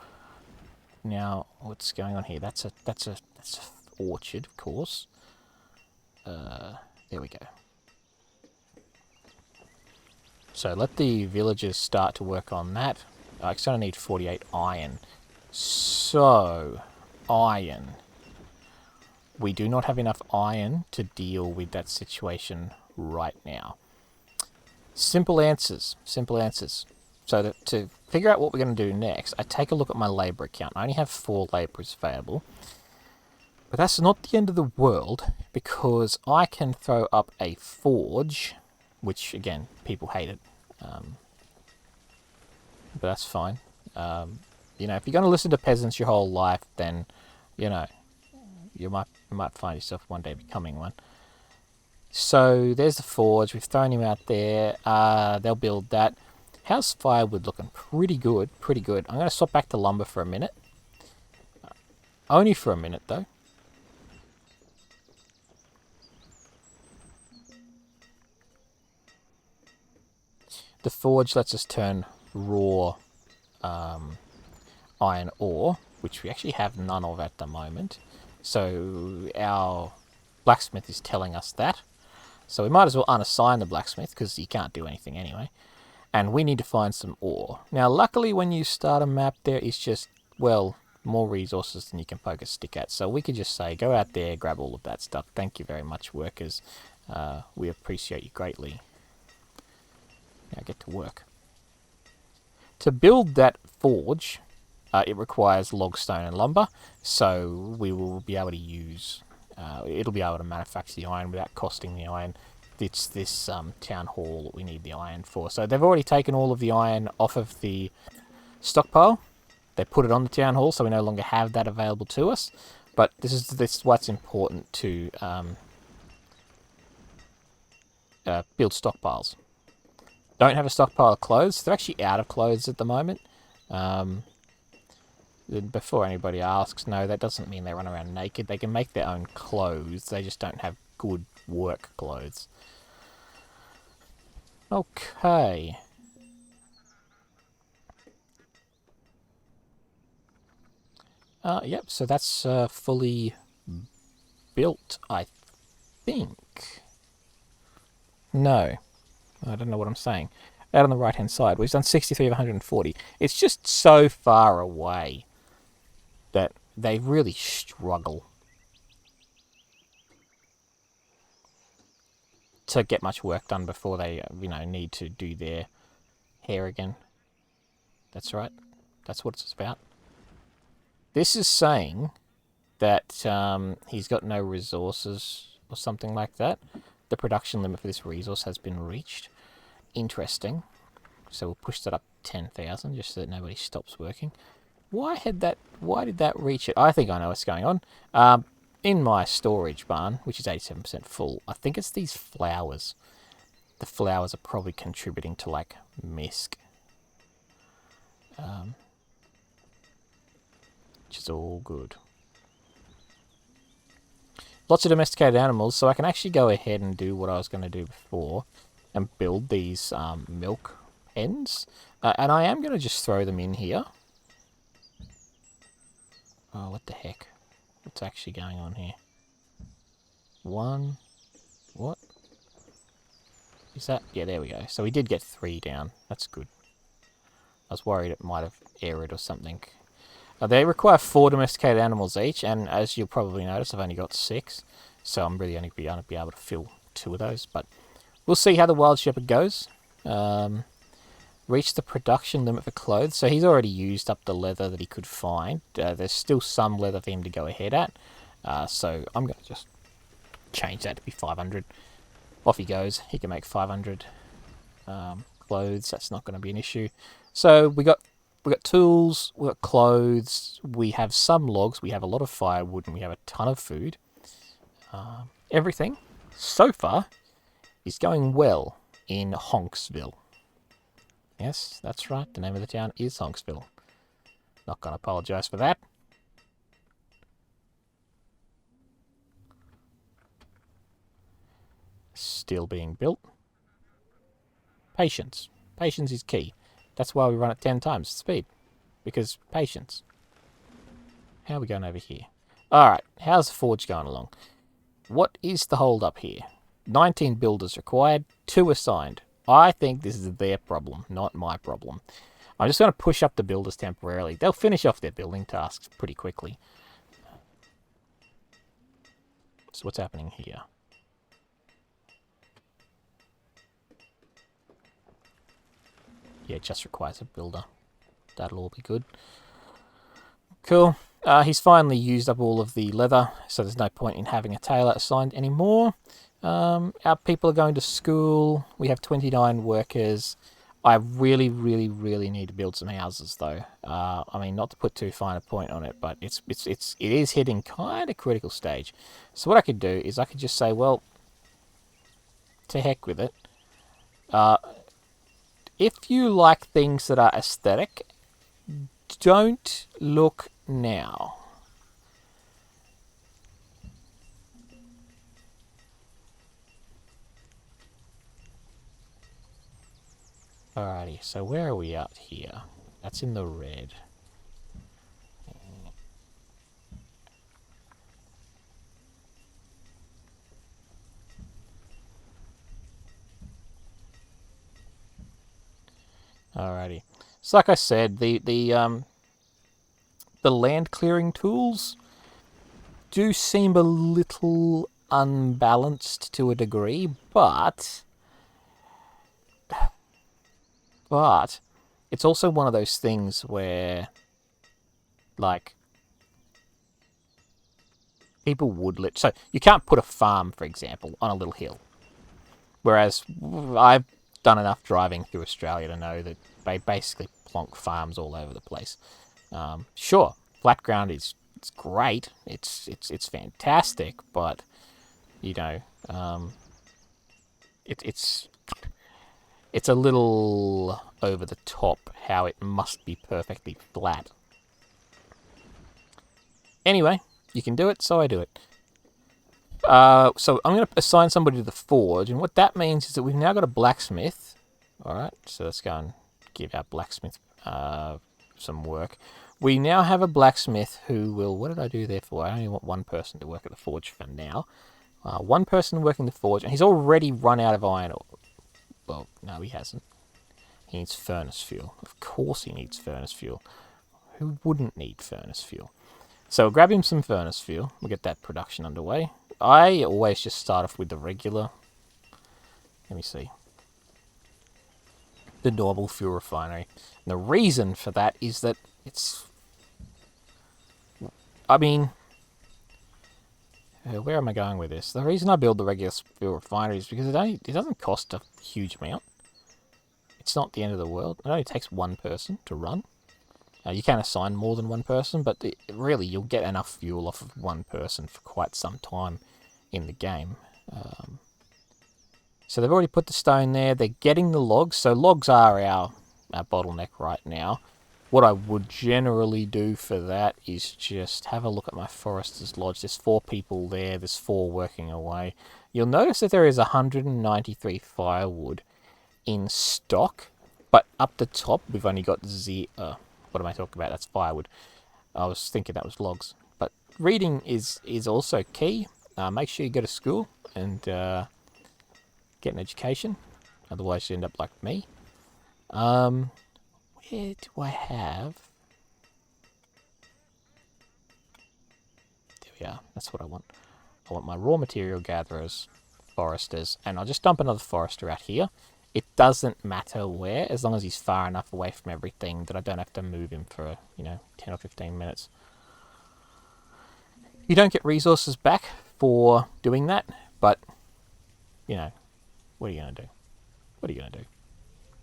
Now, what's going on here? That's a orchard, of course. There we go. So let the villagers start to work on that. I still need 48 iron. So, iron. We do not have enough iron to deal with that situation right now. Simple answers. Simple answers. So to figure out what we're going to do next, I take a look at my labour account. I only have 4 labourers available. But that's not the end of the world, because I can throw up a forge, which, again, people hate it. But that's fine. You know, if you're going to listen to peasants your whole life, then, you know, you might find yourself one day becoming one. So there's the forge. We've thrown him out there. They'll build that. How's firewood looking? Pretty good, pretty good. I'm going to swap back to lumber for a minute. Only for a minute, though. The forge lets us turn raw iron ore, which we actually have none of at the moment. So our blacksmith is telling us that. So we might as well unassign the blacksmith, because he can't do anything anyway. And we need to find some ore. Now, luckily, when you start a map, there is just, well, more resources than you can poke a stick at. So we could just say, go out there, grab all of that stuff. Thank you very much, workers. We appreciate you greatly. Now get to work. To build that forge, it requires log, stone, and lumber. So we will be able to use... it'll be able to manufacture the iron without costing the iron. It's this town hall that we need the iron for. So they've already taken all of the iron off of the stockpile. They put it on the town hall, so we no longer have that available to us. But this is what's important to build stockpiles. Don't have a stockpile of clothes. They're actually out of clothes at the moment. Before anybody asks, no, that doesn't mean they run around naked. They can make their own clothes. They just don't have good work clothes. Okay. Yep, so that's fully built, I think. No. I don't know what I'm saying. Out on the right-hand side, we've done 63 of 140. It's just so far away that they really struggle to get much work done before they, you know, need to do their hair again. That's right. That's what it's about. This is saying that he's got no resources or something like that. The production limit for this resource has been reached. Interesting. So we'll push that up 10,000 just so that nobody stops working. Why did that reach it? I think I know what's going on. In my storage barn, which is 87% full, I think it's these flowers. The flowers are probably contributing to, like, misc. Which is all good. Lots of domesticated animals, so I can actually go ahead and do what I was going to do before and build these milk pens. And I am going to just throw them in here. Oh, what the heck? What's actually going on here? One. What? Is that? Yeah, there we go. So we did get 3 down. That's good. I was worried it might have errored or something. They require 4 domesticated animals each, and as you'll probably notice, I've only got 6. So I'm really only going to be able to fill 2 of those. But we'll see how the Wild Shepherd goes. Reach the production limit for clothes. So he's already used up the leather that he could find. There's still some leather for him to go ahead at. So I'm going to just change that to be 500. Off he goes. He can make 500 clothes. That's not going to be an issue. So we got tools, we got clothes, we have some logs, we have a lot of firewood, and we have a ton of food. Everything so far is going well in Honksville. Yes, that's right. The name of the town is Honksville. Not going to apologise for that. Still being built. Patience. Patience is key. That's why we run at 10 times speed. Because patience. How are we going over here? Alright, how's the forge going along? What is the hold up here? 19 builders required, 2 assigned. I think this is their problem, not my problem. I'm just going to push up the builders temporarily. They'll finish off their building tasks pretty quickly. So what's happening here? Yeah, it just requires a builder. That'll all be good. Cool. He's finally used up all of the leather, so there's no point in having a tailor assigned anymore. Our people are going to school. We have 29 workers. I really, really, really need to build some houses, though. I mean, not to put too fine a point on it, but it is hitting kind of critical stage. So what I could do is I could just say, well, to heck with it. If you like things that are aesthetic, don't look now. Alrighty, so where are we out here? That's in the red. Alrighty. So like I said, the land clearing tools do seem a little unbalanced to a degree, but it's also one of those things where, like, people would so you can't put a farm, for example, on a little hill. Whereas I've done enough driving through Australia to know that they basically plonk farms all over the place. Sure, flat ground is great. It's fantastic, but you know, it's a little over the top how it must be perfectly flat. Anyway, you can do it, so I do it. So I'm going to assign somebody to the forge, and what that means is that we've now got a blacksmith. Alright, so let's go and give our blacksmith some work. We now have a blacksmith who will... What did I do there for? I only want one person to work at the forge for now. One person working the forge, and he's already run out of iron ore. Well, no, he hasn't. He needs furnace fuel. Of course he needs furnace fuel. Who wouldn't need furnace fuel? So we'll grab him some furnace fuel. We'll get that production underway. I always just start off with the regular. Let me see. The normal fuel refinery. And the reason for that is that it's... I mean... where am I going with this? The reason I build the regular fuel refinery is because it doesn't cost a huge amount. It's not the end of the world. It only takes one person to run. You can assign more than one person, but really you'll get enough fuel off of one person for quite some time in the game. So they've already put the stone there. They're getting the logs. So logs are our bottleneck right now. What I would generally do for that is just have a look at my Forester's Lodge. There's 4 people there. There's 4 working away. You'll notice that there is 193 firewood in stock, but up the top we've only got what am I talking about? That's firewood. I was thinking that was logs. But reading is also key. Make sure you go to school and get an education. Otherwise you end up like me. Where do I have... There we are. That's what I want. I want my raw material gatherers, foresters, and I'll just dump another forester out here. It doesn't matter where, as long as he's far enough away from everything that I don't have to move him for, 10 or 15 minutes. You don't get resources back for doing that, but, what are you going to do? What are you going to do?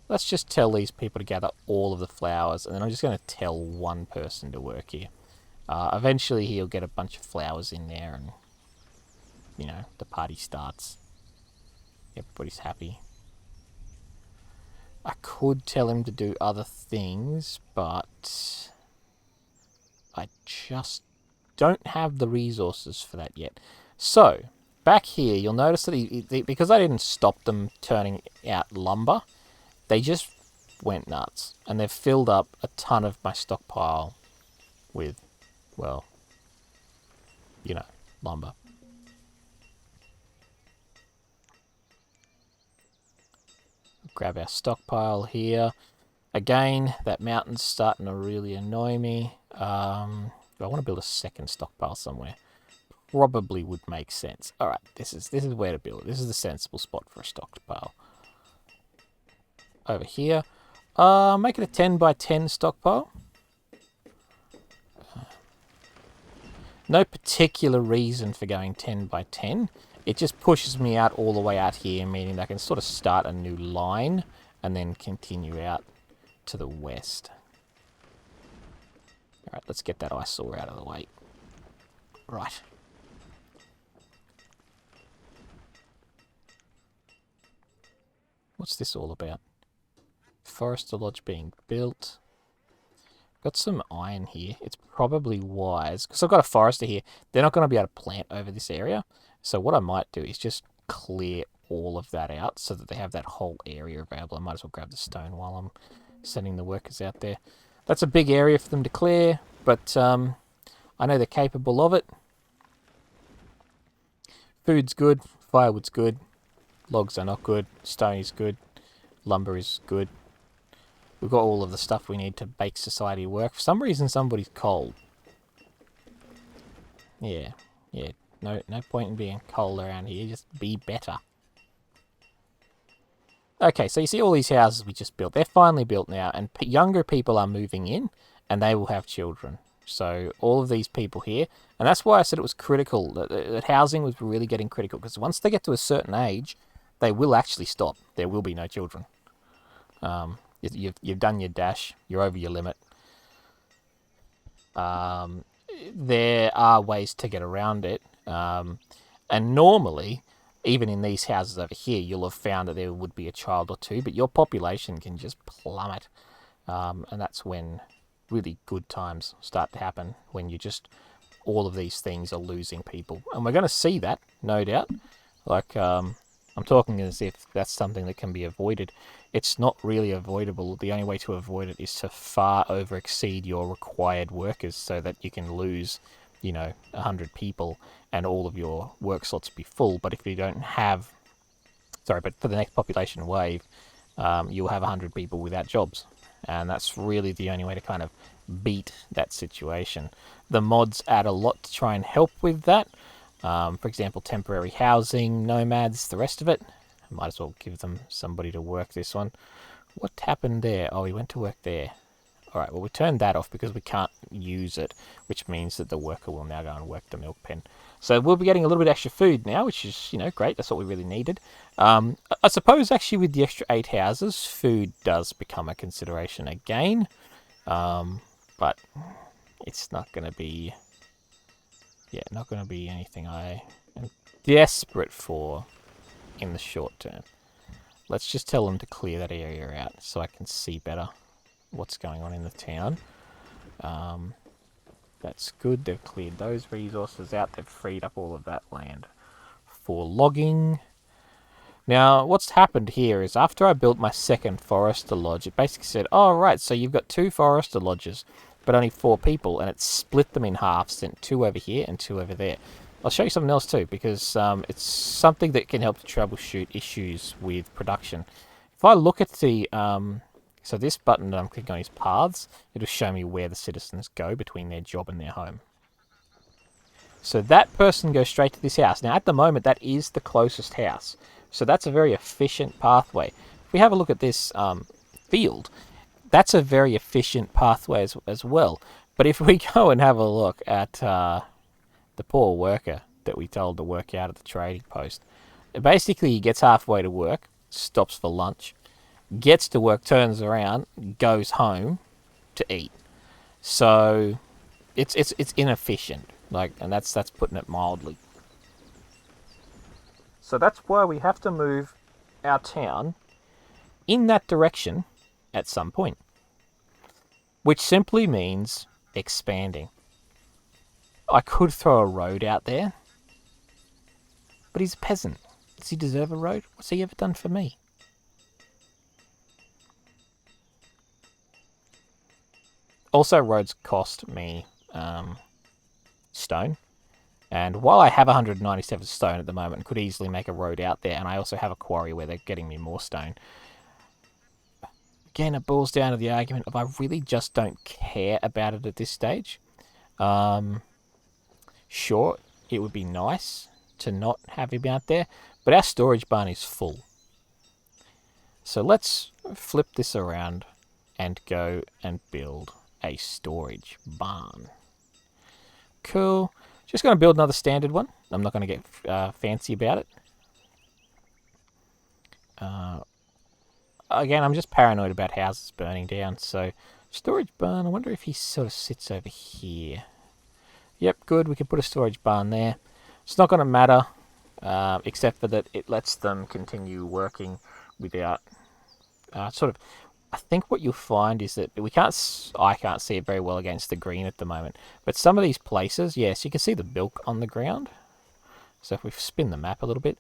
Let's just tell these people to gather all of the flowers, and then I'm just going to tell one person to work here. Eventually he'll get a bunch of flowers in there, and, the party starts. Everybody's happy. I could tell him to do other things, but I just don't have the resources for that yet. So, back here, you'll notice that because I didn't stop them turning out lumber, they just went nuts. And they've filled up a ton of my stockpile with, well, lumber. Grab our stockpile here. Again, that mountain's starting to really annoy me. Do I want to build a second stockpile somewhere? Probably would make sense. Alright, this is where to build it. This is the sensible spot for a stockpile. Over here. Make it a 10 by 10 stockpile. No particular reason for going 10 by 10. It just pushes me out all the way out here, meaning I can sort of start a new line and then continue out to the west. Alright, let's get that eyesore out of the way. Right. What's this all about? Forester Lodge being built. Got some iron here. It's probably wise, because I've got a forester here. They're not going to be able to plant over this area. So what I might do is just clear all of that out so that they have that whole area available. I might as well grab the stone while I'm sending the workers out there. That's a big area for them to clear, but I know they're capable of it. Food's good, firewood's good, logs are not good, stone is good, lumber is good. We've got all of the stuff we need to make society work. For some reason somebody's cold. Yeah. No point in being cold around here, just be better. Okay, so you see all these houses we just built. They're finally built now, and younger people are moving in, and they will have children. So all of these people here, and that's why I said it was critical, that housing was really getting critical, because once they get to a certain age, they will actually stop. There will be no children. You've done your dash, you're over your limit. There are ways to get around it. And normally, even in these houses over here, you'll have found that there would be a child or two, but your population can just plummet. And that's when really good times start to happen, when all of these things are losing people. And we're going to see that, no doubt. Like, I'm talking as if that's something that can be avoided. It's not really avoidable. The only way to avoid it is to far over exceed your required workers so that you can lose, 100 people and all of your work slots be full. But if you don't have... but for the next population wave, you'll have 100 people without jobs. And that's really the only way to kind of beat that situation. The mods add a lot to try and help with that. For example, temporary housing, nomads, the rest of it. I might as well give them somebody to work this one. What happened there? Oh, he went to work there. Alright, well we turned that off because we can't use it, which means that the worker will now go and work the milk pen. So we'll be getting a little bit extra food now, which is, you know, great. That's what we really needed. I suppose actually with the extra 8 houses, food does become a consideration again. But it's not going to be, yeah, not going to be anything I am desperate for in the short term. Let's just tell them to clear that area out so I can see better what's going on in the town. That's good. They've cleared those resources out. They've freed up all of that land for logging. Now, what's happened here is after I built my second forester lodge, it basically said, oh, right, so you've got 2 forester lodges, but only 4 people, and it split them in half, sent 2 over here and 2 over there. I'll show you something else too, because it's something that can help to troubleshoot issues with production. If I look at the... so this button that I'm clicking on is paths. It'll show me where the citizens go between their job and their home. So that person goes straight to this house. Now, at the moment, that is the closest house. So that's a very efficient pathway. If we have a look at this field, that's a very efficient pathway as well. But if we go and have a look at the poor worker that we told to work out at the trading post, basically he gets halfway to work, stops for lunch, gets to work, turns around, goes home to eat. So it's inefficient, and that's putting it mildly. So that's why we have to move our town in that direction at some point, which simply means expanding. I could throw a road out there, but he's a peasant. Does he deserve a road? What's he ever done for me? Also, roads cost me stone. And while I have 197 stone at the moment, could easily make a road out there, and I also have a quarry where they're getting me more stone. Again, it boils down to the argument of I really just don't care about it at this stage. Sure, it would be nice to not have him out there, but our storage barn is full. So let's flip this around and go and build a storage barn. Cool. Just going to build another standard one. I'm not going to get fancy about it. Again, I'm just paranoid about houses burning down. So, storage barn, I wonder if he sort of sits over here. Yep, good. We can put a storage barn there. It's not going to matter, except for that it lets them continue working without sort of... I think what you'll find is that I can't see it very well against the green at the moment. But some of these places, yes, you can see the milk on the ground. So if we spin the map a little bit,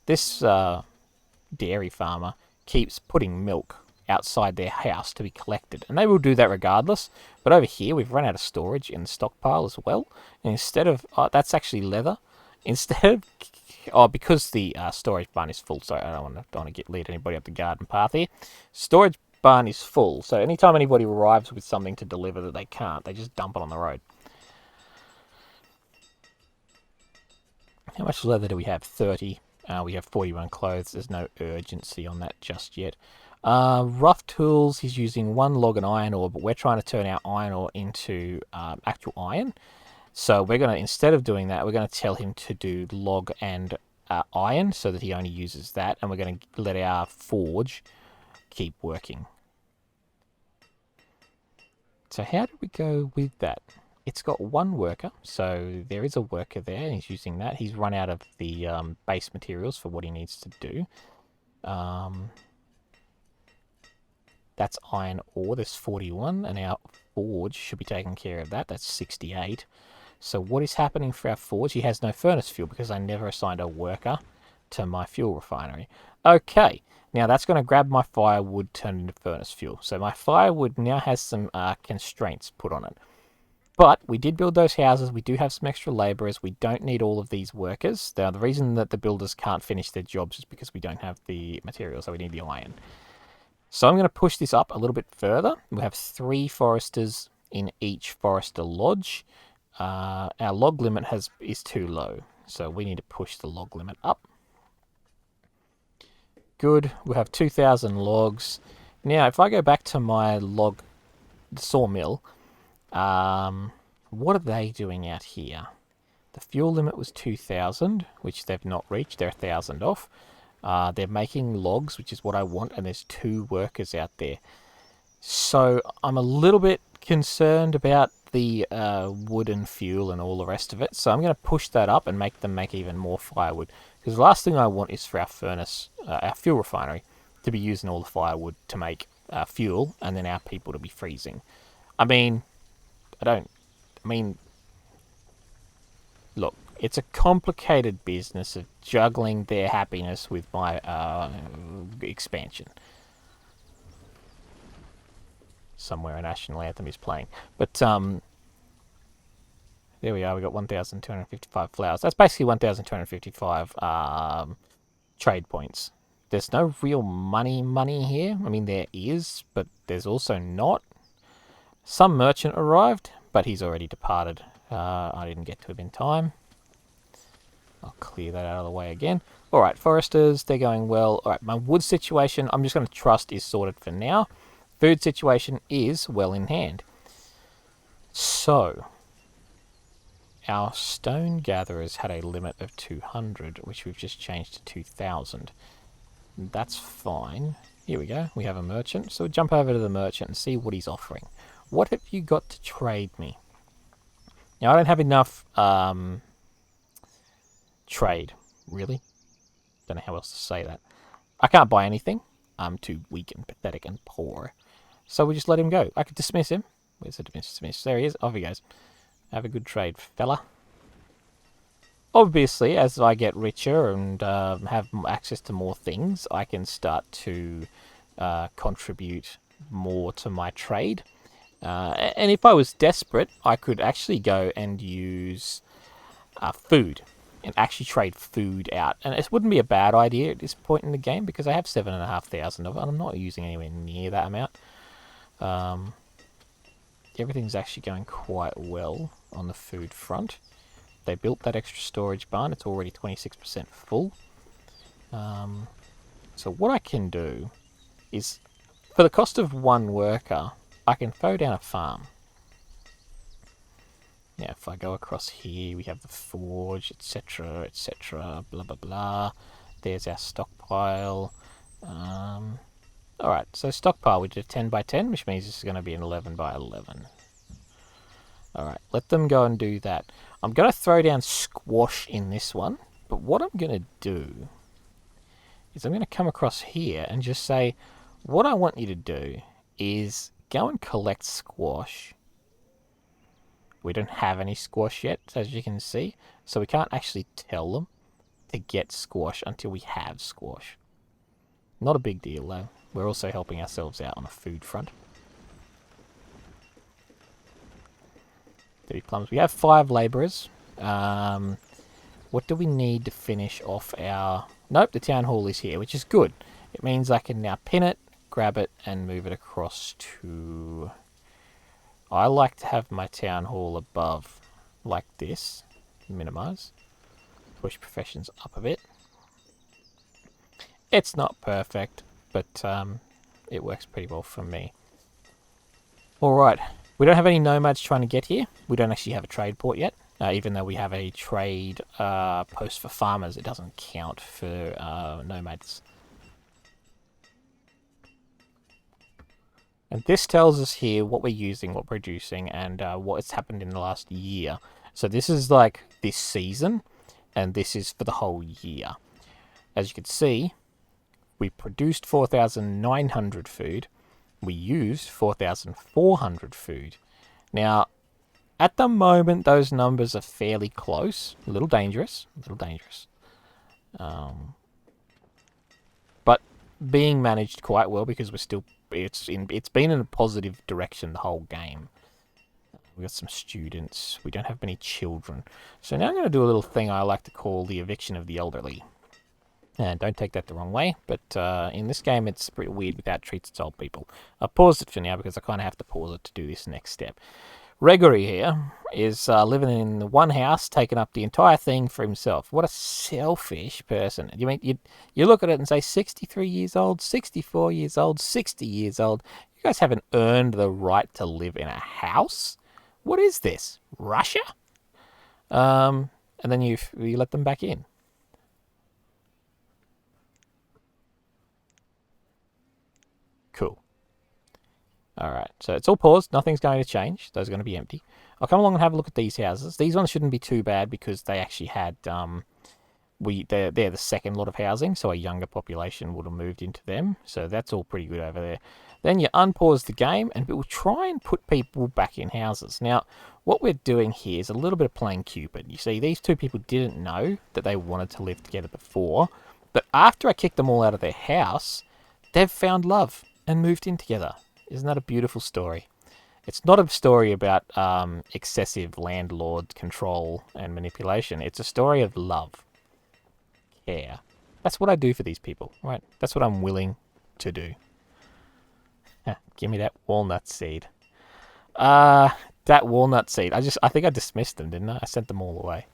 this dairy farmer keeps putting milk outside their house to be collected. And they will do that regardless. But over here, we've run out of storage in the stockpile as well. And instead of... that's actually leather. Instead of... because the storage barn is full, so I don't want to lead anybody up the garden path here. Storage barn is full, so anytime anybody arrives with something to deliver that they can't, they just dump it on the road. How much leather do we have? 30. We have 41 clothes. There's no urgency on that just yet. Rough tools, he's using 1 log and iron ore, but we're trying to turn our iron ore into actual iron. So we're going to, instead of doing that, we're going to tell him to do log and iron so that he only uses that, and we're going to let our forge keep working. So how do we go with that? It's got 1 worker, so there is a worker there, and he's using that. He's run out of the base materials for what he needs to do. That's iron ore, there's 41, and our forge should be taking care of that. That's 68. So what is happening for our forge? He has no furnace fuel because I never assigned a worker to my fuel refinery. Okay, now that's going to grab my firewood, turn it into furnace fuel. So my firewood now has some constraints put on it. But we did build those houses. We do have some extra labourers. We don't need all of these workers. Now, the reason that the builders can't finish their jobs is because we don't have the materials, so we need the iron. So I'm going to push this up a little bit further. We have 3 foresters in each forester lodge. Our log limit is too low, so we need to push the log limit up. Good. We have 2,000 logs. Now, if I go back to my sawmill, what are they doing out here? The fuel limit was 2,000, which they've not reached. They're 1,000 off. They're making logs, which is what I want, and there's 2 workers out there. So I'm a little bit concerned about the wood and fuel and all the rest of it. So I'm going to push that up and make them make even more firewood. Because the last thing I want is for our furnace, our fuel refinery, to be using all the firewood to make fuel, and then our people to be freezing. I mean, look, it's a complicated business of juggling their happiness with my expansion. Somewhere a national anthem is playing. But, there we are. We got 1,255 flowers. That's basically 1,255 trade points. There's no real money here. I mean, there is, but there's also not. Some merchant arrived, but he's already departed. I didn't get to him in time. I'll clear that out of the way again. Alright, foresters, they're going well. Alright, my wood situation, I'm just going to trust is sorted for now. Food situation is well in hand. So, our stone gatherers had a limit of 200, which we've just changed to 2,000. That's fine. Here we go. We have a merchant. So we'll jump over to the merchant and see what he's offering. What have you got to trade me? Now, I don't have enough trade, really. Don't know how else to say that. I can't buy anything. I'm too weak and pathetic and poor. So we just let him go. I could dismiss him. Where's the dismiss? There he is. Off he goes. Have a good trade, fella. Obviously, as I get richer and have access to more things, I can start to contribute more to my trade. And if I was desperate, I could actually go and use food and actually trade food out. And it wouldn't be a bad idea at this point in the game because I have 7,500 of it and I'm not using anywhere near that amount. Everything's actually going quite well on the food front. They built that extra storage barn. It's already 26% full. So what I can do is, for the cost of 1 worker, I can throw down a farm. Now, if I go across here, we have the forge, etc., blah, blah, blah. There's our stockpile. Alright, so stockpile, we did a 10 by 10, which means this is going to be an 11 by 11. Alright, let them go and do that. I'm going to throw down squash in this one, but what I'm going to do is I'm going to come across here and just say, what I want you to do is go and collect squash. We don't have any squash yet, as you can see, so we can't actually tell them to get squash until we have squash. Not a big deal, though. We're also helping ourselves out on a food front. 30 plums. We have 5 labourers. What do we need to finish off our... Nope, the town hall is here, which is good. It means I can now pin it, grab it, and move it across to... I like to have my town hall above, like this. Minimise. Push professions up a bit. It's not perfect, but it works pretty well for me. Alright, we don't have any nomads trying to get here. We don't actually have a trade port yet. Even though we have a trade post for farmers, it doesn't count for nomads. And this tells us here what we're using, what we're producing, and what's happened in the last year. So this is like this season, and this is for the whole year. As you can see, we produced 4,900 food. We used 4,400 food. Now, at the moment, those numbers are fairly close. A little dangerous. But being managed quite well because we're still... It's been in a positive direction the whole game. We've got some students. We don't have many children. So now I'm going to do a little thing I like to call the eviction of the elderly. And don't take that the wrong way, but in this game it's pretty weird with how it treats its old people. I paused it for now because I kind of have to pause it to do this next step. Gregory here is living in one house, taking up the entire thing for himself. What a selfish person. You mean you look at it and say 63 years old, 64 years old, 60 years old. You guys haven't earned the right to live in a house? What is this? Russia? and then you let them back in. Cool. Alright, so it's all paused. Nothing's going to change. Those are going to be empty. I'll come along and have a look at these houses. These ones shouldn't be too bad because they actually had... they're the second lot of housing, so a younger population would have moved into them. So that's all pretty good over there. Then you unpause the game, and we'll try and put people back in houses. Now, what we're doing here is a little bit of playing Cupid. You see, these two people didn't know that they wanted to live together before, but after I kicked them all out of their house, they've found love and moved in together. Isn't that a beautiful story? It's not a story about excessive landlord control and manipulation. It's a story of love. Care. That's what I do for these people, right? That's what I'm willing to do. Give me that walnut seed. That walnut seed. I think I dismissed them, didn't I? I sent them all away.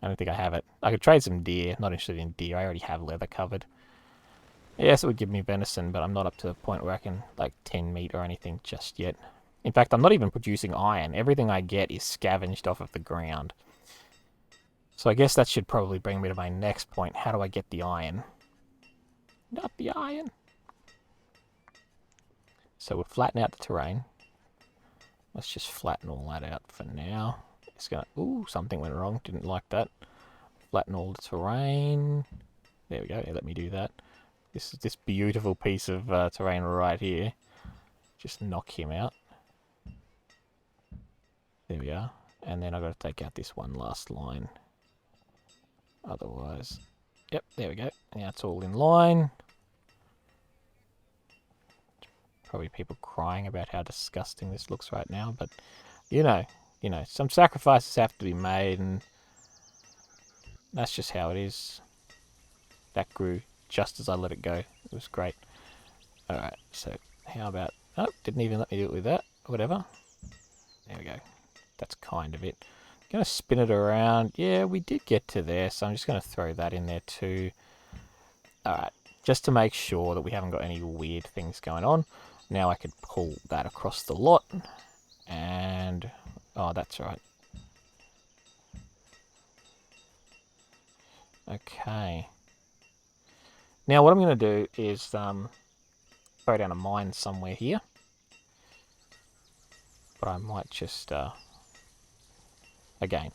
I don't think I have it. I could trade some deer. Not interested in deer. I already have leather covered. Yes, it would give me venison, but I'm not up to the point where I can, like, 10 meat or anything just yet. In fact, I'm not even producing iron. Everything I get is scavenged off of the ground. So I guess that should probably bring me to my next point. How do I get the iron? Not the iron. So we'll flatten out the terrain. Let's just flatten all that out for now. It's gonna... Ooh, something went wrong. Didn't like that. Flatten all the terrain. There we go. Yeah, let me do that. This is this beautiful piece of terrain right here. Just knock him out. There we are. And then I've got to take out this one last line. Otherwise... Yep, there we go. Now it's all in line. Probably people crying about how disgusting this looks right now, but you know, some sacrifices have to be made, and that's just how it is. That grew just as I let it go. It was great. Alright, so how about... Oh, didn't even let me do it with that. Whatever. There we go. That's kind of it. Gonna spin it around. Yeah, we did get to there, so I'm just gonna throw that in there too. Alright, just to make sure that we haven't got any weird things going on. Now I could pull that across the lot. And... Oh, that's right. Okay. Now what I'm going to do is throw down a mine somewhere here. But I might just... Again,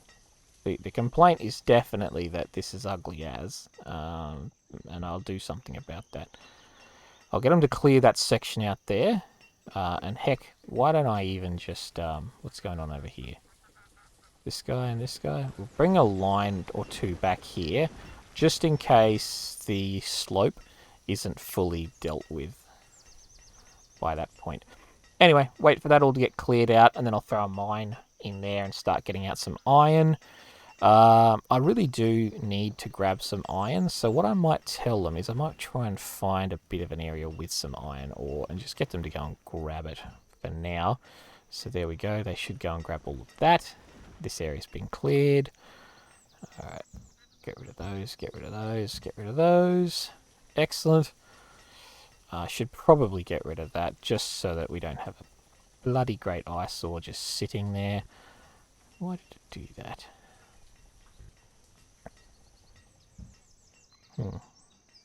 the complaint is definitely that this is ugly as. And I'll do something about that. I'll get them to clear that section out there. And heck, why don't I even just... what's going on over here? This guy and this guy. We'll bring a line or two back here. Just in case the slope isn't fully dealt with by that point. Anyway, wait for that all to get cleared out. And then I'll throw a mine in there and start getting out some iron. I really do need to grab some iron, so what I might tell them is I might try and find a bit of an area with some iron ore and just get them to go and grab it for now. So there we go, they should go and grab all of that. This area's been cleared. Alright, get rid of those, get rid of those, get rid of those. Excellent. I should probably get rid of that just so that we don't have a bloody great eyesore just sitting there. Why did it do that?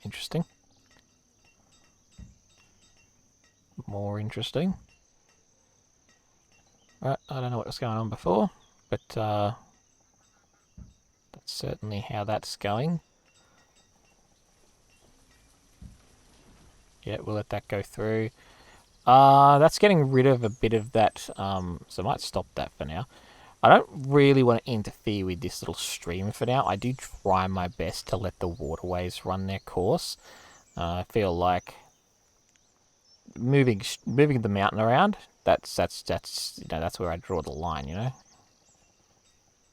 Interesting. More interesting. Right, I don't know what was going on before, but that's certainly how that's going. Yeah, we'll let that go through. That's getting rid of a bit of that, so I might stop that for now. I don't really want to interfere with this little stream for now. I do try my best to let the waterways run their course. I feel like moving the mountain around, that's where I draw the line, you know.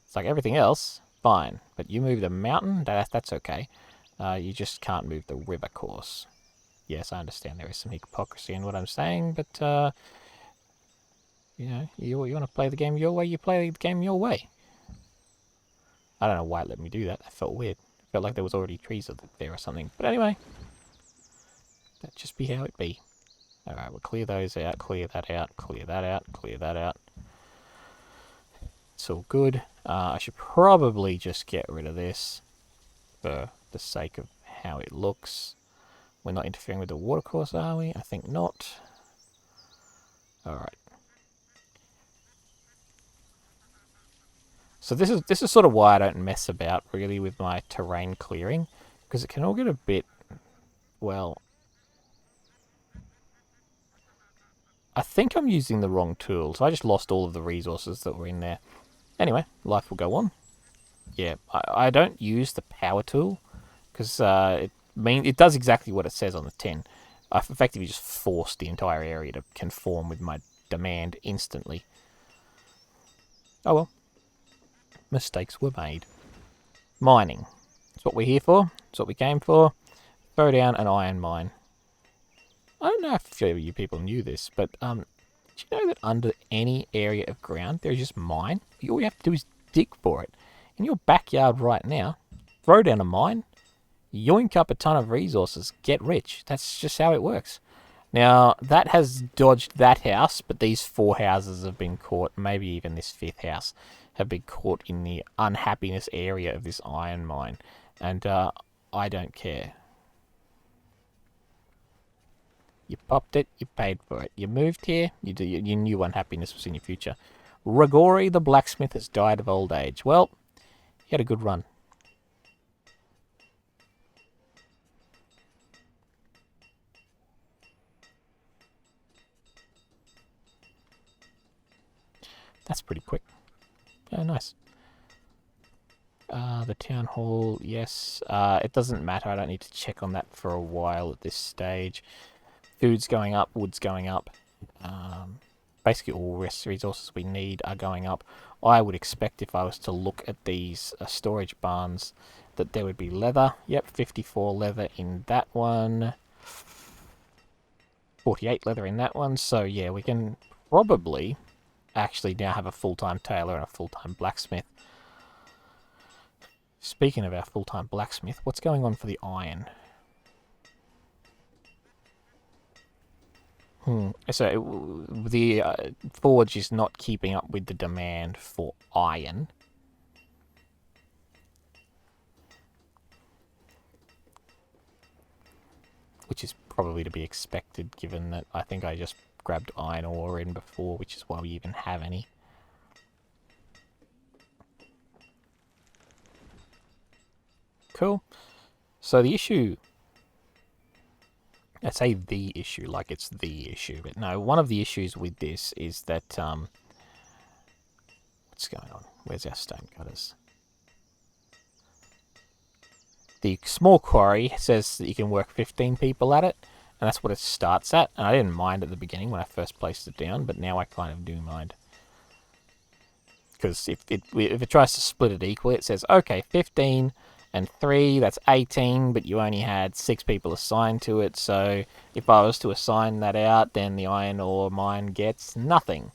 It's like everything else, fine, but you move the mountain, that's okay. You just can't move the river course. Yes, I understand there is some hypocrisy in what I'm saying, but you know, you want to play the game your way, you play the game your way. I don't know why it let me do that. That felt weird. It felt like there was already trees there or something. But anyway, that just be how it be. Alright, we'll clear those out, clear that out, clear that out, clear that out. It's all good. I should probably just get rid of this for the sake of how it looks. We're not interfering with the watercourse, are we? I think not. Alright. So this is sort of why I don't mess about really with my terrain clearing, because it can all get a bit, well, I think I'm using the wrong tool, so I just lost all of the resources that were in there. Anyway, life will go on. Yeah, I don't use the power tool, because it does exactly what it says on the tin. I've effectively just forced the entire area to conform with my demand instantly. Oh well. Mistakes were made. Mining. That's what we're here for. That's what we came for. Throw down an iron mine. I don't know if you people knew this, but did you know that under any area of ground there is just mine? All you have to do is dig for it. In your backyard right now, throw down a mine, yoink up a ton of resources, get rich. That's just how it works. Now, that has dodged that house, but these 4 houses have been caught, maybe even this 5th house, have been caught in the unhappiness area of this iron mine. And I don't care. You popped it, you paid for it. You moved here, you knew unhappiness was in your future. Rigori the blacksmith has died of old age. Well, he had a good run. That's pretty quick. Oh, nice. The town hall, yes. It doesn't matter. I don't need to check on that for a while at this stage. Food's going up, wood's going up. Basically all resources we need are going up. I would expect if I was to look at these storage barns that there would be leather. Yep, 54 leather in that one. 48 leather in that one. So yeah, we can probably actually now have a full-time tailor and a full-time blacksmith. Speaking of our full-time blacksmith, what's going on for the iron? So the forge is not keeping up with the demand for iron. Which is probably to be expected, given that I think I just grabbed iron ore in before, which is why we even have any. Cool. So the issue... I say the issue like it's the issue, but no, one of the issues with this is that... what's going on? Where's our stone cutters? The small quarry says that you can work 15 people at it, and that's what it starts at. And I didn't mind at the beginning when I first placed it down, but now I kind of do mind. Because if it tries to split it equally, it says, okay, 15 and 3, that's 18, but you only had 6 people assigned to it, so if I was to assign that out, then the iron ore mine gets nothing.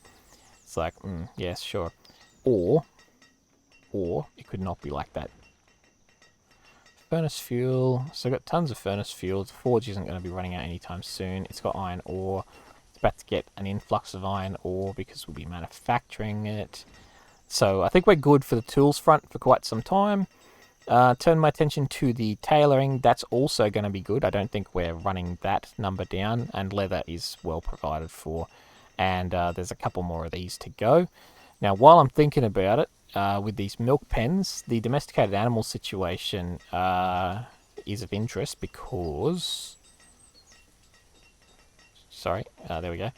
It's like, yes, sure. Or it could not be like that. Furnace fuel. So I've got tons of furnace fuel. The forge isn't going to be running out anytime soon. It's got iron ore. It's about to get an influx of iron ore because we'll be manufacturing it. So I think we're good for the tools front for quite some time. Turn my attention to the tailoring. That's also going to be good. I don't think we're running that number down. And leather is well provided for. And there's a couple more of these to go. Now, while I'm thinking about it, with these milk pens, the domesticated animal situation is of interest because... Sorry, there we go.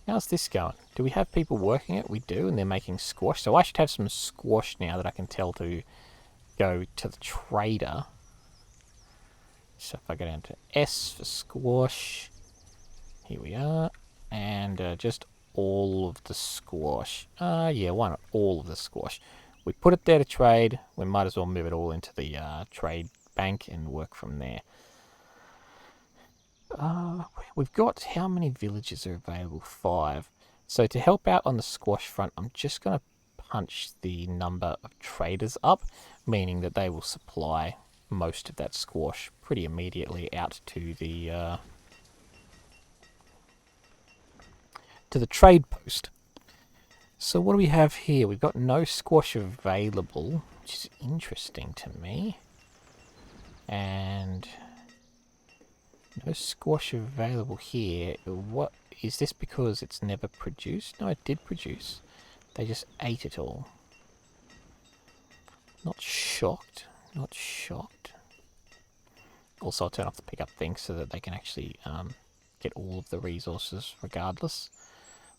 How's this going? Do we have people working it? We do, and they're making squash. So I should have some squash now that I can tell to go to the trader. So if I go down to S for squash, here we are, and just all of the squash. Yeah, why not all of the squash? We put it there to trade. We might as well move it all into the trade bank and work from there. We've got, how many villages are available? 5. So to help out on the squash front, I'm just going to punch the number of traders up, meaning that they will supply most of that squash pretty immediately out to the trade post. So what do we have here? We've got no squash available, which is interesting to me. And no squash available here. What is this, because it's never produced? No, it did produce. They just ate it all. Not shocked. Not shocked. Also, I'll turn off the pickup thing so that they can actually get all of the resources regardless.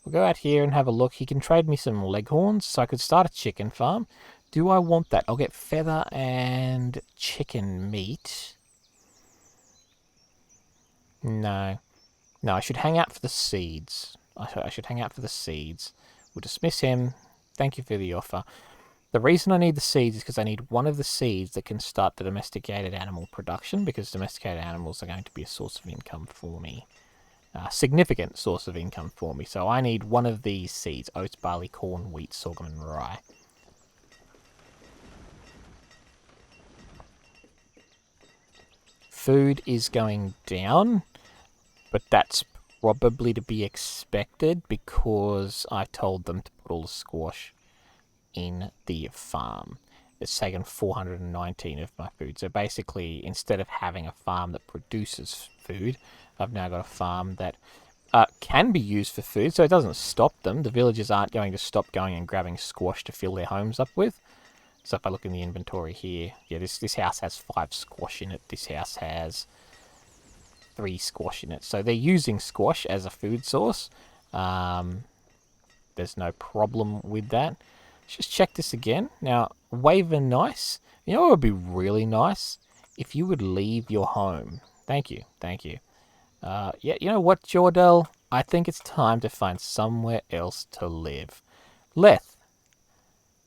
We'll go out here and have a look. He can trade me some leghorns, so I could start a chicken farm. Do I want that? I'll get feather and chicken meat. No. No, I should hang out for the seeds. I should hang out for the seeds. We'll dismiss him. Thank you for the offer. The reason I need the seeds is because I need one of the seeds that can start the domesticated animal production, because domesticated animals are going to be a source of income for me. A significant source of income for me. So I need one of these seeds. Oats, barley, corn, wheat, sorghum, and rye. Food is going down, but that's probably to be expected because I told them to put all the squash in the farm. It's taken 419 of my food. So basically, instead of having a farm that produces food, I've now got a farm that can be used for food, so it doesn't stop them. The villagers aren't going to stop going and grabbing squash to fill their homes up with. So if I look in the inventory here, yeah, this house has 5 squash in it. This house has 3 squash in it. So they're using squash as a food source. There's no problem with that. Let's just check this again. Now, Waver Nice. You know what would be really nice? If you would leave your home. Thank you. Thank you. Yeah, you know what, Jordell? I think it's time to find somewhere else to live. Leth,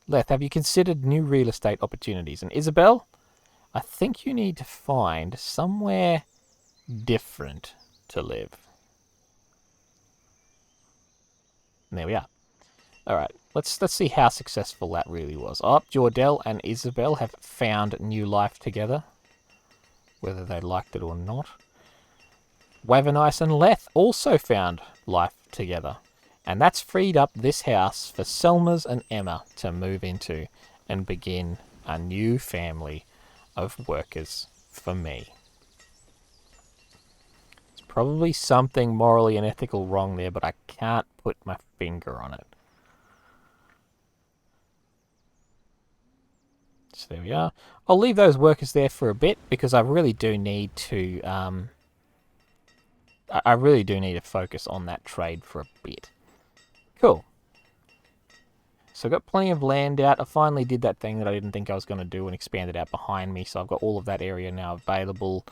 have you considered new real estate opportunities? And Isabel, I think you need to find somewhere different to live. And there we are. Alright, let's see how successful that really was. Oh, Jordell and Isabel have found new life together. Whether they liked it or not. Wavenice and Leth also found life together. And that's freed up this house for Selma's and Emma to move into and begin a new family of workers for me. There's probably something morally and ethical wrong there, but I can't put my finger on it. So there we are. I'll leave those workers there for a bit because I really do need to I really do need to focus on that trade for a bit. Cool. So I've got plenty of land out. I finally did that thing that I didn't think I was going to do and expanded out behind me. So I've got all of that area now available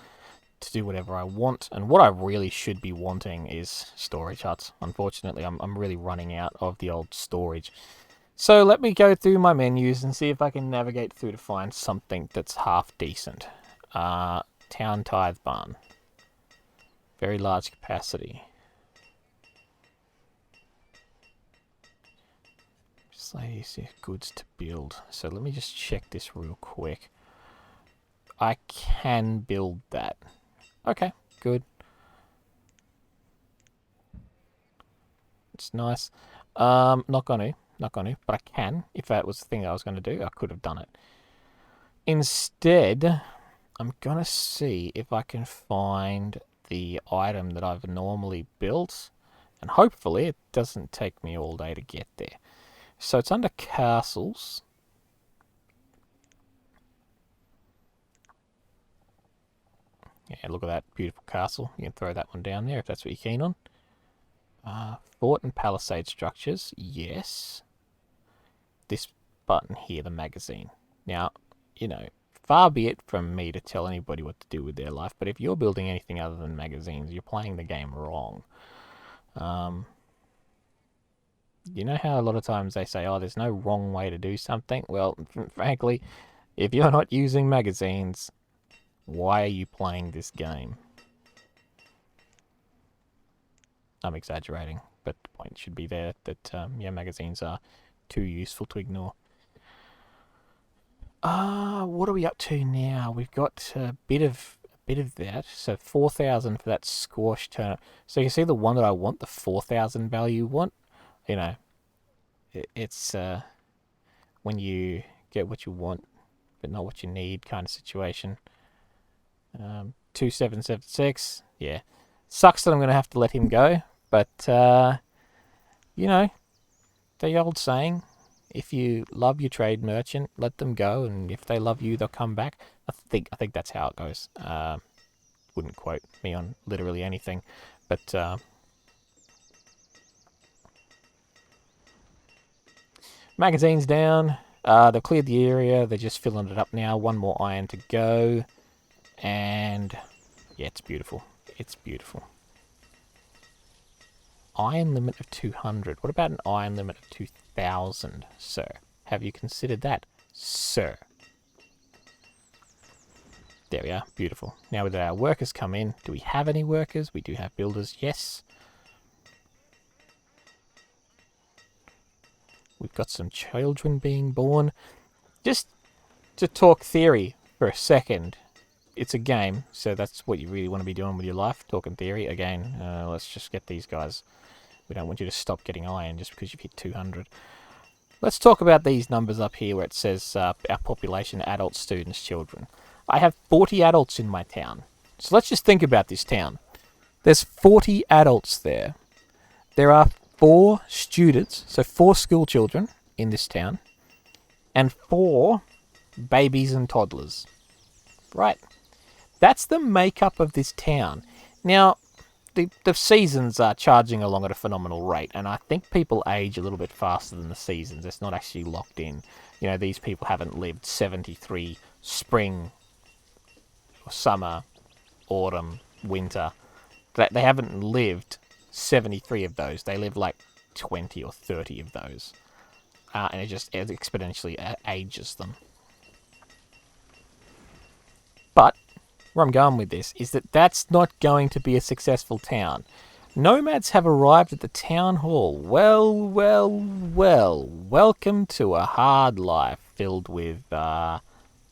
to do whatever I want. And what I really should be wanting is storage huts. Unfortunately, I'm really running out of the old storage. So let me go through my menus and see if I can navigate through to find something that's half decent. Town Tithe Barn. Very large capacity. Miscellaneous goods to build. So let me just check this real quick. I can build that. Okay, good. It's nice. Not gonna, but I can. If that was the thing that I was going to do, I could have done it. Instead, I'm going to see if I can find the item that I've normally built, and hopefully it doesn't take me all day to get there. So it's under castles. Yeah, look at that beautiful castle. You can throw that one down there if that's what you're keen on. Fort and palisade structures, yes. This button here, the magazine. Now, you know, far be it from me to tell anybody what to do with their life, but if you're building anything other than magazines, you're playing the game wrong. You know how a lot of times they say, oh, there's no wrong way to do something? Well, frankly, if you're not using magazines, why are you playing this game? I'm exaggerating, but the point should be there that, yeah, magazines are too useful to ignore. What are we up to now? We've got a bit of that. So 4,000 for that squash turnip. So you can see the one that I want, the 4,000 value one. You know, It's when you get what you want, but not what you need kind of situation. 2776. Yeah. Sucks that I'm going to have to let him go, but, you know, the old saying, if you love your trade merchant, let them go, and if they love you, they'll come back. I think that's how it goes. Wouldn't quote me on literally anything, but magazine's down. They've cleared the area. They're just filling it up now. One more iron to go, and yeah, it's beautiful. It's beautiful. Iron limit of 200. What about an iron limit of 2,000, sir? Have you considered that, sir? There we are. Beautiful. Now with our workers come in. Do we have any workers? We do have builders. Yes. We've got some children being born. Just to talk theory for a second. It's a game, so that's what you really want to be doing with your life. Talking theory. Again, let's just get these guys. We don't want you to stop getting iron just because you've hit 200. Let's talk about these numbers up here where it says our population, adults, students, children. I have 40 adults in my town. So let's just think about this town. There's 40 adults there. There are 4 students, so 4 school children in this town, and 4 babies and toddlers. Right. That's the makeup of this town. Now, the seasons are charging along at a phenomenal rate, and I think people age a little bit faster than the seasons. It's not actually locked in. You know, these people haven't lived 73 spring, summer, autumn, winter. They haven't lived 73 of those. They live like 20 or 30 of those. And it just exponentially ages them. But where I'm going with this is that that's not going to be a successful town. Nomads have arrived at the town hall. Well, well, well. Welcome to a hard life filled with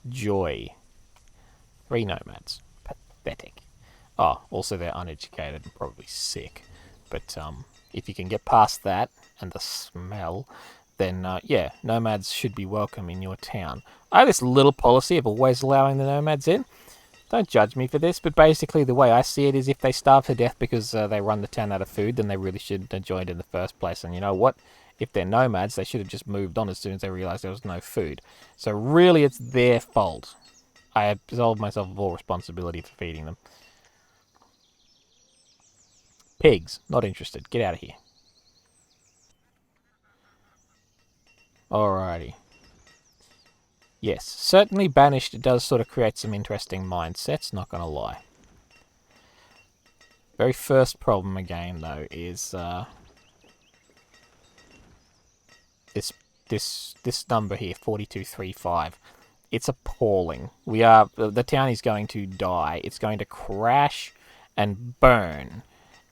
joy. 3 nomads. Pathetic. Oh, also they're uneducated and probably sick. But if you can get past that and the smell, then yeah, nomads should be welcome in your town. I have this little policy of always allowing the nomads in. Don't judge me for this, but basically the way I see it is if they starve to death because they run the town out of food, then they really shouldn't have joined in the first place. And you know what? If they're nomads, they should have just moved on as soon as they realised there was no food. So really it's their fault. I absolve myself of all responsibility for feeding them. Pigs, not interested. Get out of here. Alrighty. Yes, certainly Banished does sort of create some interesting mindsets, not gonna lie. Very first problem again, though, is this number here, 4235. It's appalling. The town is going to die. It's going to crash and burn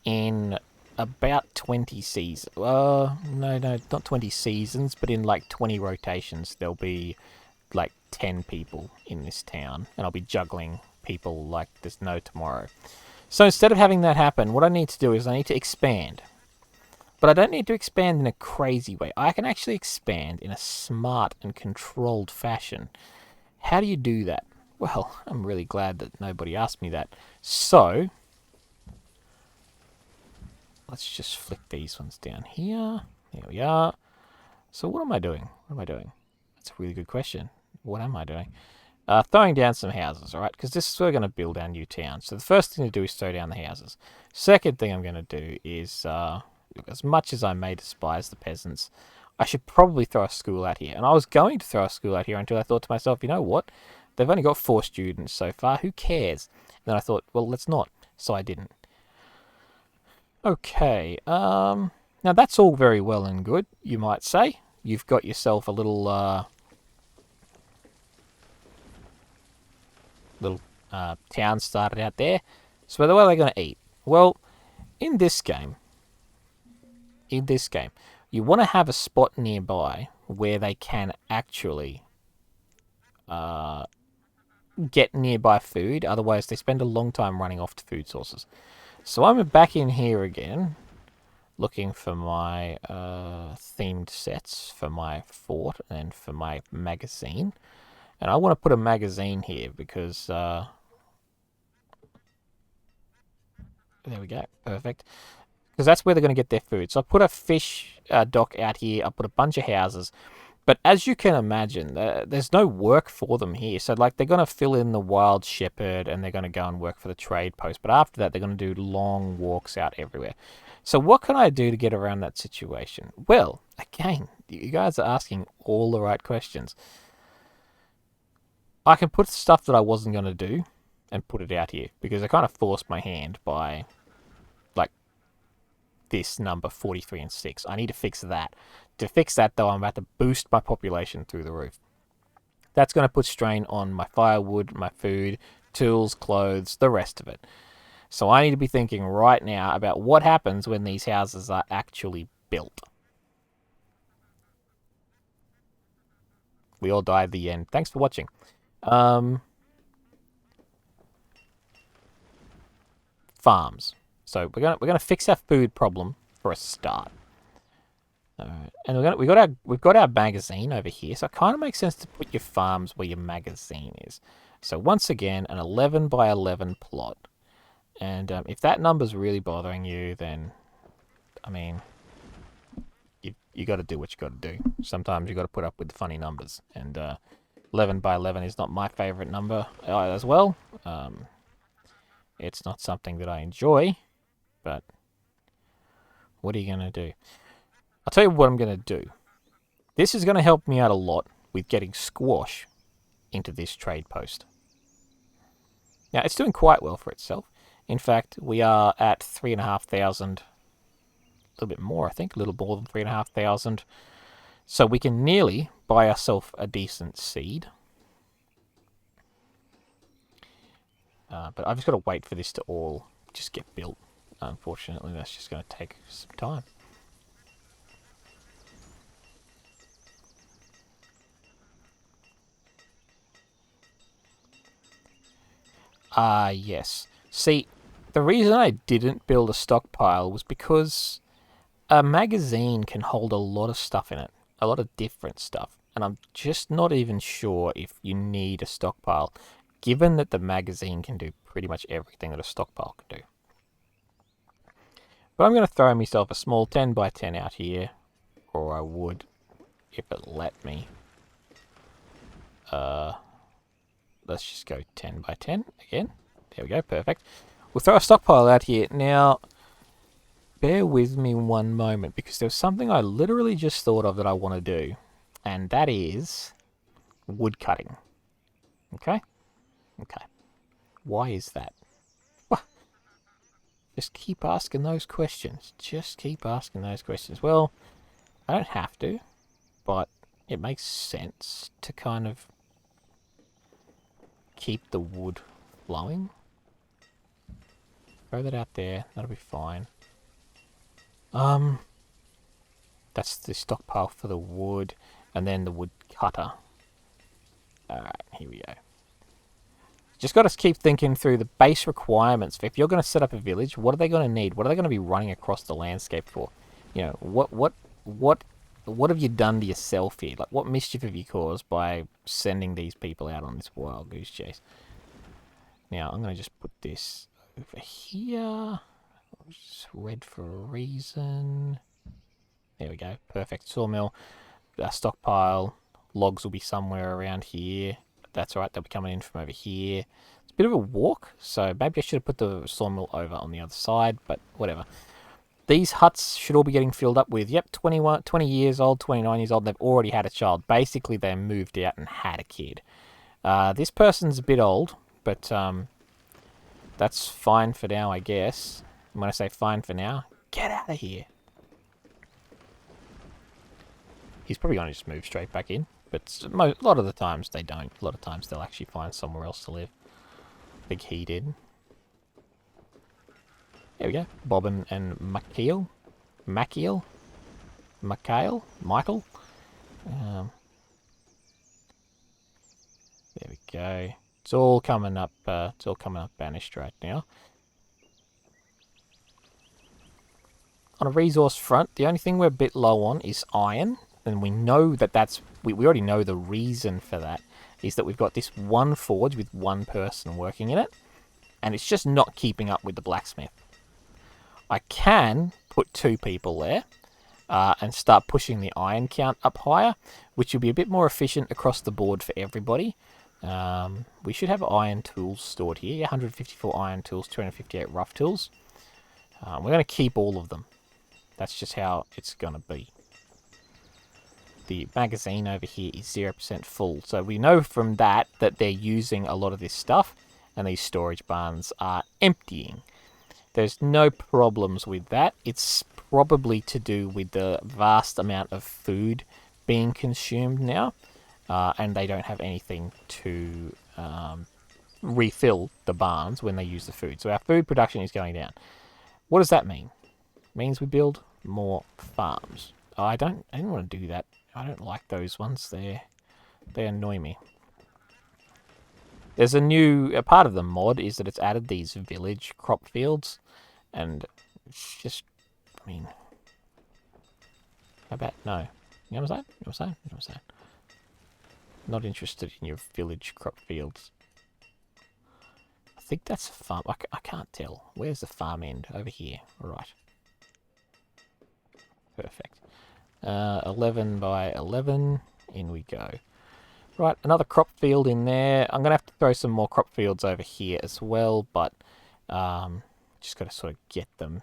in about 20 seasons. No, not 20 seasons, but in like 20 rotations, there'll be like 10 people in this town, and I'll be juggling people like there's no tomorrow. So instead of having that happen, what I need to do is I need to expand. But I don't need to expand in a crazy way. I can actually expand in a smart and controlled fashion. How do you do that? Well, I'm really glad that nobody asked me that. So, let's just flick these ones down here. There we are. So what am I doing? What am I doing? That's a really good question. What am I doing? Throwing down some houses, alright? Because this is where we're going to build our new town. So the first thing to do is throw down the houses. Second thing I'm going to do is, as much as I may despise the peasants, I should probably throw a school out here. And I was going to throw a school out here until I thought to myself, you know what? They've only got 4 students so far. Who cares? And then I thought, well, let's not. So I didn't. Okay. Now that's all very well and good, you might say. You've got yourself a little town started out there. So where are they going to eat? Well, in this game, you want to have a spot nearby where they can actually get nearby food. Otherwise, they spend a long time running off to food sources. So I'm back in here again. looking for my themed sets for my fort and for my magazine. And I want to put a magazine here because... there we go. Perfect. Because that's where they're going to get their food. So I put a fish dock out here. I put a bunch of houses. But as you can imagine, there's no work for them here. So, like, they're going to fill in the wild shepherd and they're going to go and work for the trade post. But after that, they're going to do long walks out everywhere. So what can I do to get around that situation? Well, again, you guys are asking all the right questions. I can put stuff that I wasn't going to do and put it out here. Because I kind of forced my hand by, like, this number 43 and 6. I need to fix that. To fix that, though, I'm about to boost my population through the roof. That's going to put strain on my firewood, my food, tools, clothes, the rest of it. So I need to be thinking right now about what happens when these houses are actually built. We all die at the end. Thanks for watching. Farms. So we're gonna fix our food problem for a start. Alright. And we've got our magazine over here, so it kind of makes sense to put your farms where your magazine is. So once again, an 11 by 11 plot. And if that number's really bothering you, then, I mean, you got to do what you got to do. Sometimes you got to put up with the funny numbers. And 11 by 11 is not my favorite number as well. It's not something that I enjoy, but what are you going to do? I'll tell you what I'm going to do. This is going to help me out a lot with getting squash into this trade post. Now, it's doing quite well for itself. In fact, we are at 3,500, a little bit more, I think, a little more than 3,500. So we can nearly buy ourselves a decent seed. But I've just got to wait for this to all just get built. Unfortunately, that's just going to take some time. Yes. See, the reason I didn't build a stockpile was because a magazine can hold a lot of stuff in it. A lot of different stuff. And I'm just not even sure if you need a stockpile, given that the magazine can do pretty much everything that a stockpile can do. But I'm going to throw myself a small 10 by 10 out here, or I would if it let me. Let's just go 10 by 10 again. There we go, perfect. We'll throw a stockpile out here. Now, bear with me one moment, because there's something I literally just thought of that I want to do. And that is wood cutting. Okay? Okay. Why is that? Just keep asking those questions. Just keep asking those questions. Well, I don't have to, but it makes sense to kind of keep the wood flowing. Throw that out there. That'll be fine. That's the stockpile for the wood, and then the wood cutter. Alright, here we go. Just got to keep thinking through the base requirements. If you're going to set up a village, what are they going to need? What are they going to be running across the landscape for? You know, what have you done to yourself here? Like, what mischief have you caused by sending these people out on this wild goose chase? Now, I'm going to just put this over here. Just red for a reason. There we go. Perfect. Sawmill. Stockpile. Logs will be somewhere around here. That's alright, they'll be coming in from over here. It's a bit of a walk, so maybe I should have put the sawmill over on the other side, but whatever. These huts should all be getting filled up with, yep, 20 years old, 29 years old. They've already had a child. Basically, they moved out and had a kid. This person's a bit old, but that's fine for now, I guess. And when I say fine for now, get out of here. He's probably going to just move straight back in. But a lot of the times they don't. A lot of times they'll actually find somewhere else to live. I think he did. There we go. Bob and Michael. Michael. There we go. It's all coming up. It's all coming up Banished right now. on a resource front, the only thing we're a bit low on is iron. And we know that we already know the reason for that is that we've got this one forge with one person working in it. And it's just not keeping up with the blacksmith. I can put 2 people there and start pushing the iron count up higher, which will be a bit more efficient across the board for everybody. We should have iron tools stored here. 154 iron tools, 258 rough tools. We're going to keep all of them. That's just how it's going to be. The magazine over here is 0% full. So we know from that they're using a lot of this stuff, and these storage barns are emptying. There's no problems with that. It's probably to do with the vast amount of food being consumed now, and they don't have anything to refill the barns when they use the food. So our food production is going down. What does that mean? It means we build more farms. I didn't want to do that. I don't like those ones. They annoy me. There's a part of the mod is that it's added these village crop fields, and it's just, I mean, how about no? You know what I'm saying? Not interested in your village crop fields. I think that's a farm. I can't tell. Where's the farm end? Over here. Right. Perfect. 11 by 11. In we go. Right, another crop field in there. I'm going to have to throw some more crop fields over here as well, but just got to sort of get them.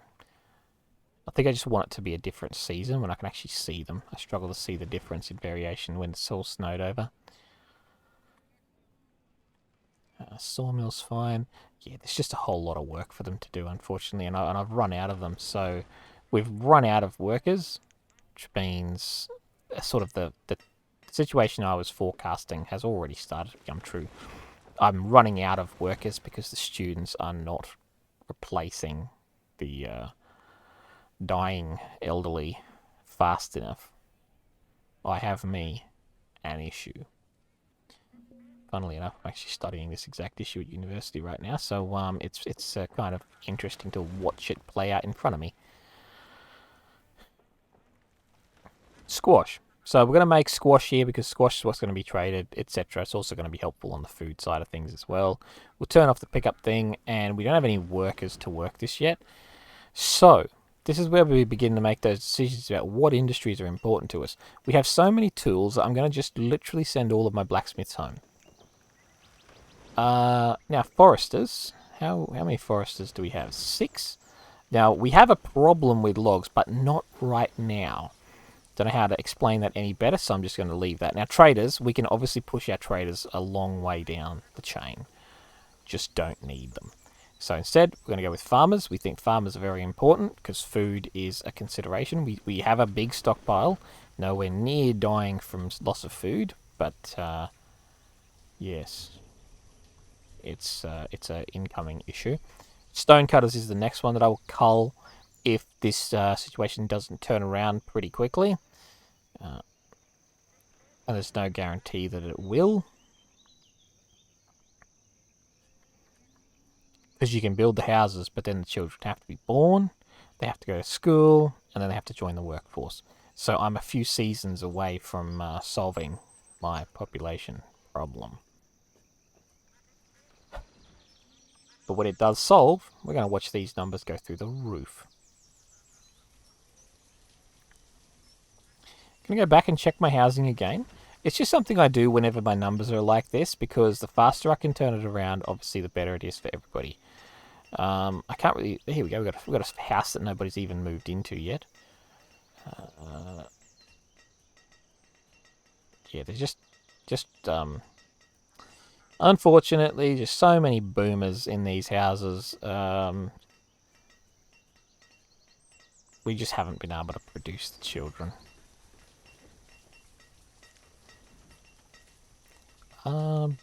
I think I just want it to be a different season when I can actually see them. I struggle to see the difference in variation when it's all snowed over. Sawmill's fine. Yeah, there's just a whole lot of work for them to do, unfortunately, and I've run out of them. So we've run out of workers, which means sort of the situation I was forecasting has already started to become true. I'm running out of workers because the students are not replacing the dying elderly fast enough. I have me an issue. Funnily enough, I'm actually studying this exact issue at university right now, so it's kind of interesting to watch it play out in front of me. Squash. So we're going to make squash here because squash is what's going to be traded, etc. It's also going to be helpful on the food side of things as well. We'll turn off the pickup thing, and we don't have any workers to work this yet. So this is where we begin to make those decisions about what industries are important to us. We have so many tools that I'm going to just literally send all of my blacksmiths home. Now, foresters. How many foresters do we have? 6. Now, we have a problem with logs, but not right now. Don't know how to explain that any better, so I'm just going to leave that. Now, traders, we can obviously push our traders a long way down the chain. Just don't need them. So instead, we're going to go with farmers. We think farmers are very important because food is a consideration. We have a big stockpile, nowhere near dying from loss of food, but yes, it's an incoming issue. Stonecutters is the next one that I will cull if this situation doesn't turn around pretty quickly. And there's no guarantee that it will. Because you can build the houses, but then the children have to be born, they have to go to school, and then they have to join the workforce. So I'm a few seasons away from solving my population problem. But when it does solve, we're going to watch these numbers go through the roof. I'm going to go back and check my housing again. It's just something I do whenever my numbers are like this, because the faster I can turn it around, obviously the better it is for everybody. I can't really... Here we go, we've got a house that nobody's even moved into yet. Yeah, there's just unfortunately, just so many boomers in these houses. We just haven't been able to produce the children.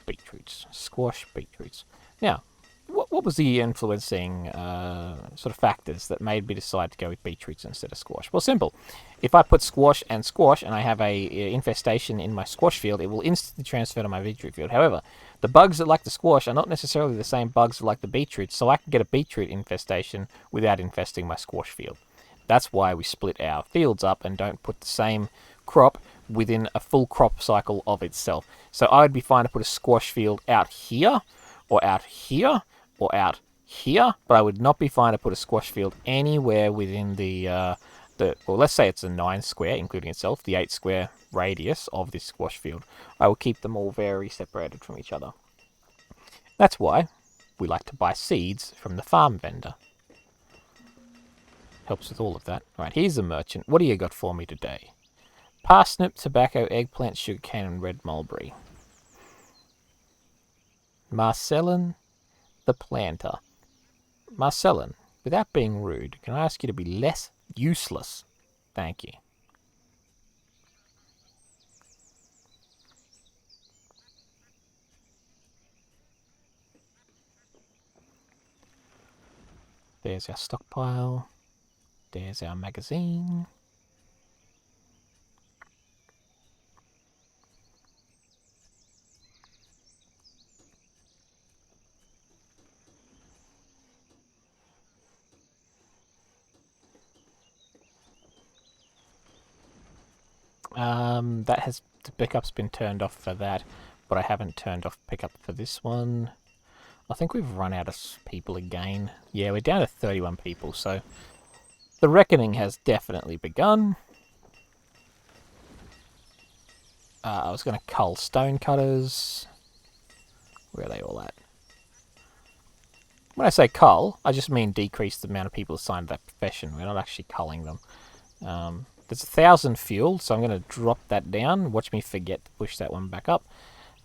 Beetroots. Squash beetroots. Now, what was the influencing sort of factors that made me decide to go with beetroots instead of squash? Well, simple. If I put squash and I have a infestation in my squash field, it will instantly transfer to my beetroot field. However, the bugs that like the squash are not necessarily the same bugs that like the beetroot, so I can get a beetroot infestation without infesting my squash field. That's why we split our fields up and don't put the same crop within a full crop cycle of itself. So I would be fine to put a squash field out here, or out here, or out here, but I would not be fine to put a squash field anywhere within well, let's say it's a 9 square, including itself, the 8 square radius of this squash field. I will keep them all very separated from each other. That's why we like to buy seeds from the farm vendor. Helps with all of that. Right, here's a merchant. What do you got for me today? Parsnip, tobacco, eggplant, sugarcane, and red mulberry. Marcellin, the planter. Marcellin, without being rude, can I ask you to be less useless? Thank you. There's our stockpile. There's our magazine. The pickup's been turned off for that, but I haven't turned off pickup for this one. I think we've run out of people again. Yeah, we're down to 31 people, so the reckoning has definitely begun. I was going to cull stone cutters. Where are they all at? When I say cull, I just mean decrease the amount of people assigned to that profession. We're not actually culling them. There's 1,000 fuel, so I'm going to drop that down. Watch me forget to push that one back up.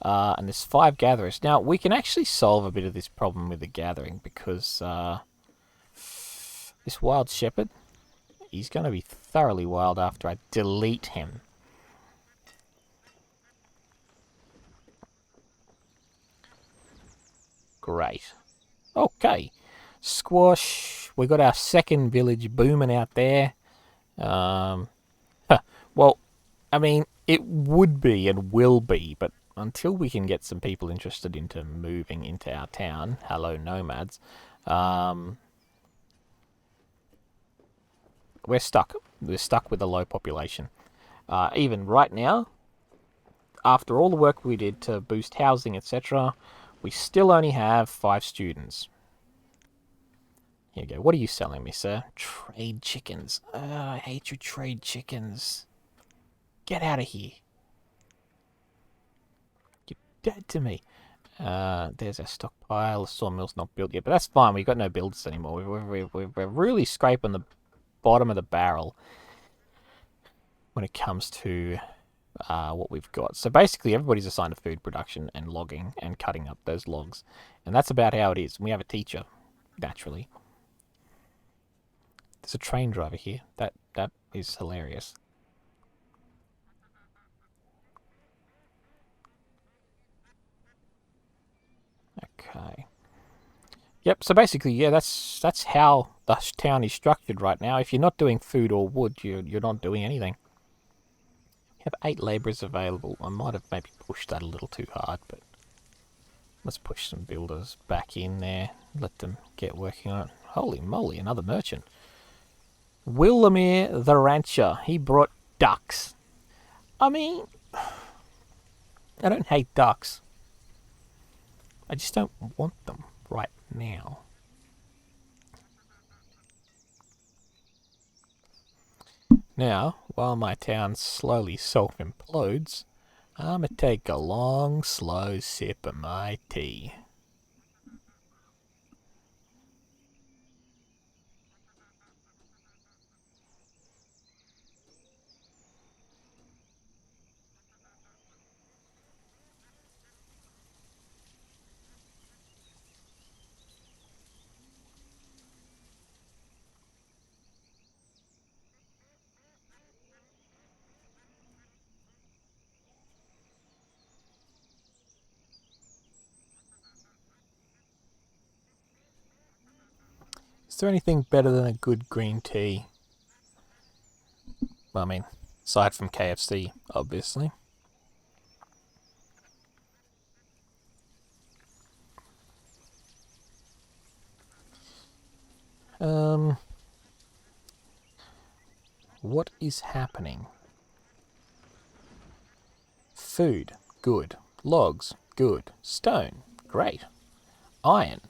And there's 5 gatherers. Now, we can actually solve a bit of this problem with the gathering, because this wild shepherd, he's going to be thoroughly wild after I delete him. Great. Okay. Squash. We got our second village booming out there. Well, I mean, it would be and will be, but until we can get some people interested into moving into our town, hello nomads, we're stuck. We're stuck with a low population. Even right now, after all the work we did to boost housing, etc., we still only have 5 students. Here you go. What are you selling me, sir? Trade chickens. I hate you trade chickens. Get out of here. You're dead to me. There's our stockpile. The sawmill's not built yet, but that's fine. We've got no builders anymore. We're really scraping the bottom of the barrel when it comes to what we've got. So basically, everybody's assigned to food production and logging and cutting up those logs. And that's about how it is. We have a teacher, naturally. There's a train driver here. That is hilarious. Okay. Yep, so basically, yeah, that's how the town is structured right now. If you're not doing food or wood, you're not doing anything. You have 8 labourers available. I might have maybe pushed that a little too hard, but let's push some builders back in there. Let them get working on it. Holy moly, another merchant. Willamir the rancher. He brought ducks. I mean, I don't hate ducks. I just don't want them right now. Now, while my town slowly self-implodes, I'ma take a long, slow sip of my tea. Is there anything better than a good green tea? Well, I mean, aside from KFC, obviously. Um, What is happening? Food, good. Logs, good. Stone, great. Iron,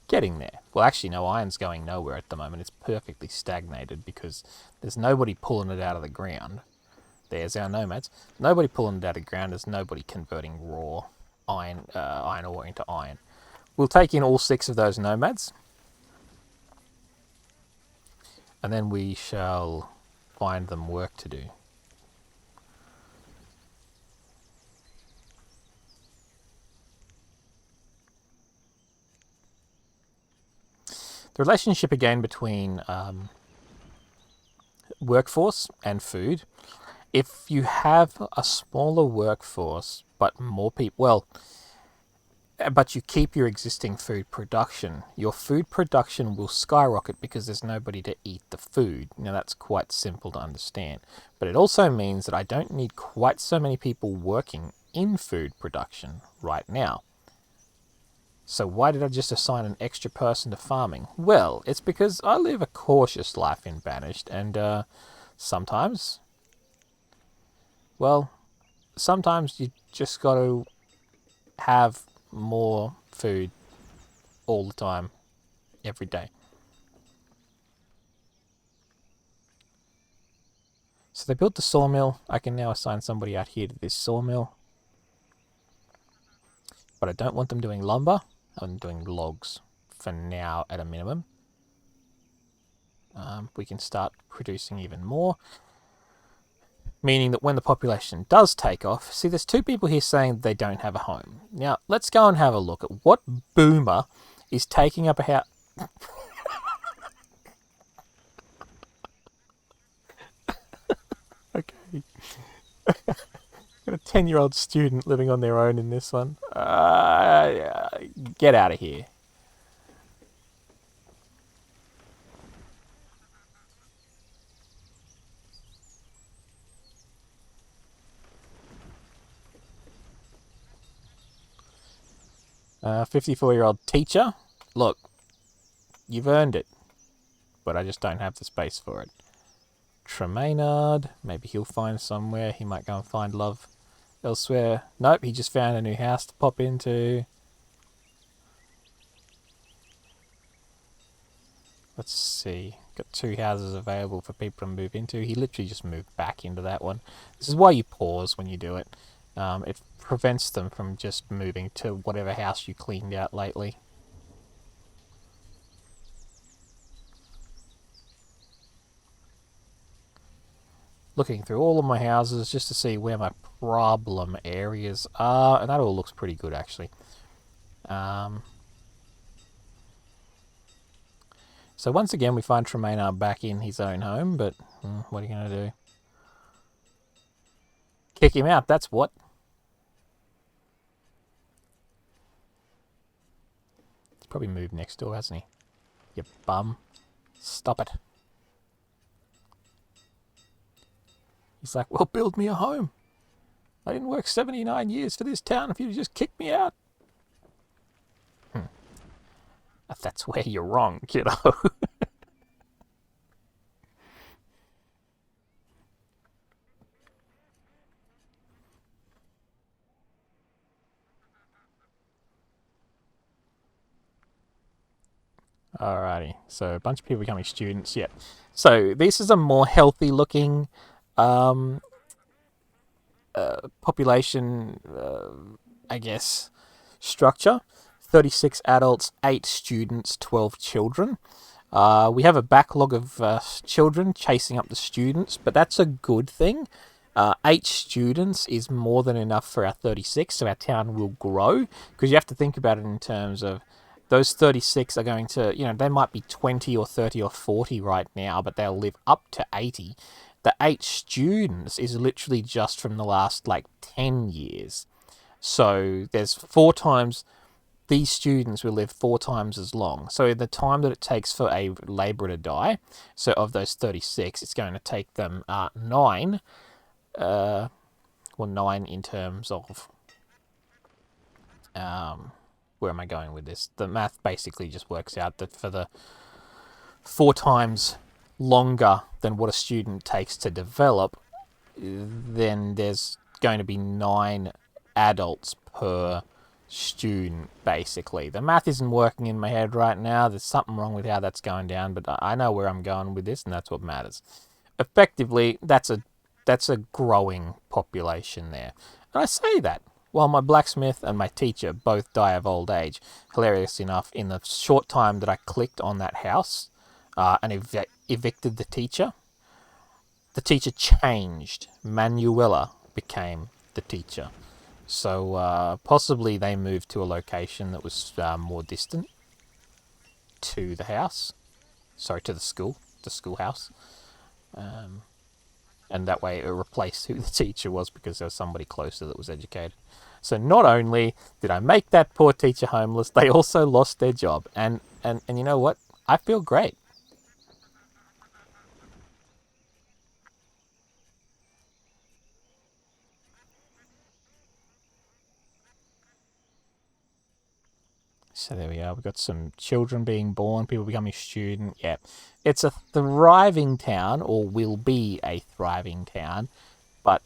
getting there. Well, actually, no, iron's going nowhere at the moment. It's perfectly stagnated because there's nobody pulling it out of the ground. There's our nomads. Nobody pulling it out of the ground. There's nobody converting raw iron ore into iron. We'll take in all 6 of those nomads. And then we shall find them work to do. The relationship again between workforce and food. If you have a smaller workforce but more people, well, but you keep your existing food production, your food production will skyrocket because there's nobody to eat the food. Now that's quite simple to understand. But it also means that I don't need quite so many people working in food production right now. So why did I just assign an extra person to farming? Well, it's because I live a cautious life in Banished, and sometimes you just got to have more food all the time, every day. So they built the sawmill. I can now assign somebody out here to this sawmill. But I don't want them doing lumber. I'm doing logs for now at a minimum. We can start producing even more. Meaning that when the population does take off... See, there's 2 people here saying they don't have a home. Now, let's go and have a look at what boomer is taking up a house... Okay. Got a 10-year-old student living on their own in this one. Get out of here. Uh, 54-year-old teacher. Look, you've earned it. But I just don't have the space for it. Tremainard. Maybe he'll find somewhere. He might go and find love elsewhere. Nope, he just found a new house to pop into. Let's see. Got 2 houses available for people to move into. He literally just moved back into that one. This is why you pause when you do it. It prevents them from just moving to whatever house you cleaned out lately. Looking through all of my houses just to see where my problem areas are, and that all looks pretty good actually. So once again we find Tremainard back in his own home, but what are you going to do? Kick him out, that's what. He's probably moved next door, hasn't he? You bum. Stop it. He's like, well, build me a home. I didn't work 79 years for this town if you just kicked me out. That's where you're wrong, kiddo. Alrighty, so a bunch of people becoming students, yeah. So this is a more healthy looking population, I guess, structure. 36 adults, 8 students, 12 children. We have a backlog of children chasing up the students, but that's a good thing. 8 students is more than enough for our 36, so our town will grow, because you have to think about it in terms of those 36 are going to, they might be 20 or 30 or 40 right now, but they'll live up to 80. The 8 students is literally just from the last, 10 years. So there's 4 times... These students will live 4 times as long. So the time that it takes for a labourer to die, so of those 36, it's going to take them 9. 9 in terms of... where am I going with this? The math basically just works out that for the 4 times longer than what a student takes to develop, then there's going to be 9 adults per student, basically. The math isn't working in my head right now. There's something wrong with how that's going down, but I know where I'm going with this, and that's what matters. Effectively, that's a growing population there. And I say that while my blacksmith and my teacher both die of old age. Hilarious enough, in the short time that I clicked on that house and evicted the teacher changed. Manuela became the teacher. So possibly they moved to a location that was more distant to the house. Sorry, to the schoolhouse. And that way it replaced who the teacher was because there was somebody closer that was educated. So not only did I make that poor teacher homeless, they also lost their job. And you know what? I feel great. So there we are. We've got some children being born, people becoming student. Yeah, it's a thriving town, or will be a thriving town. But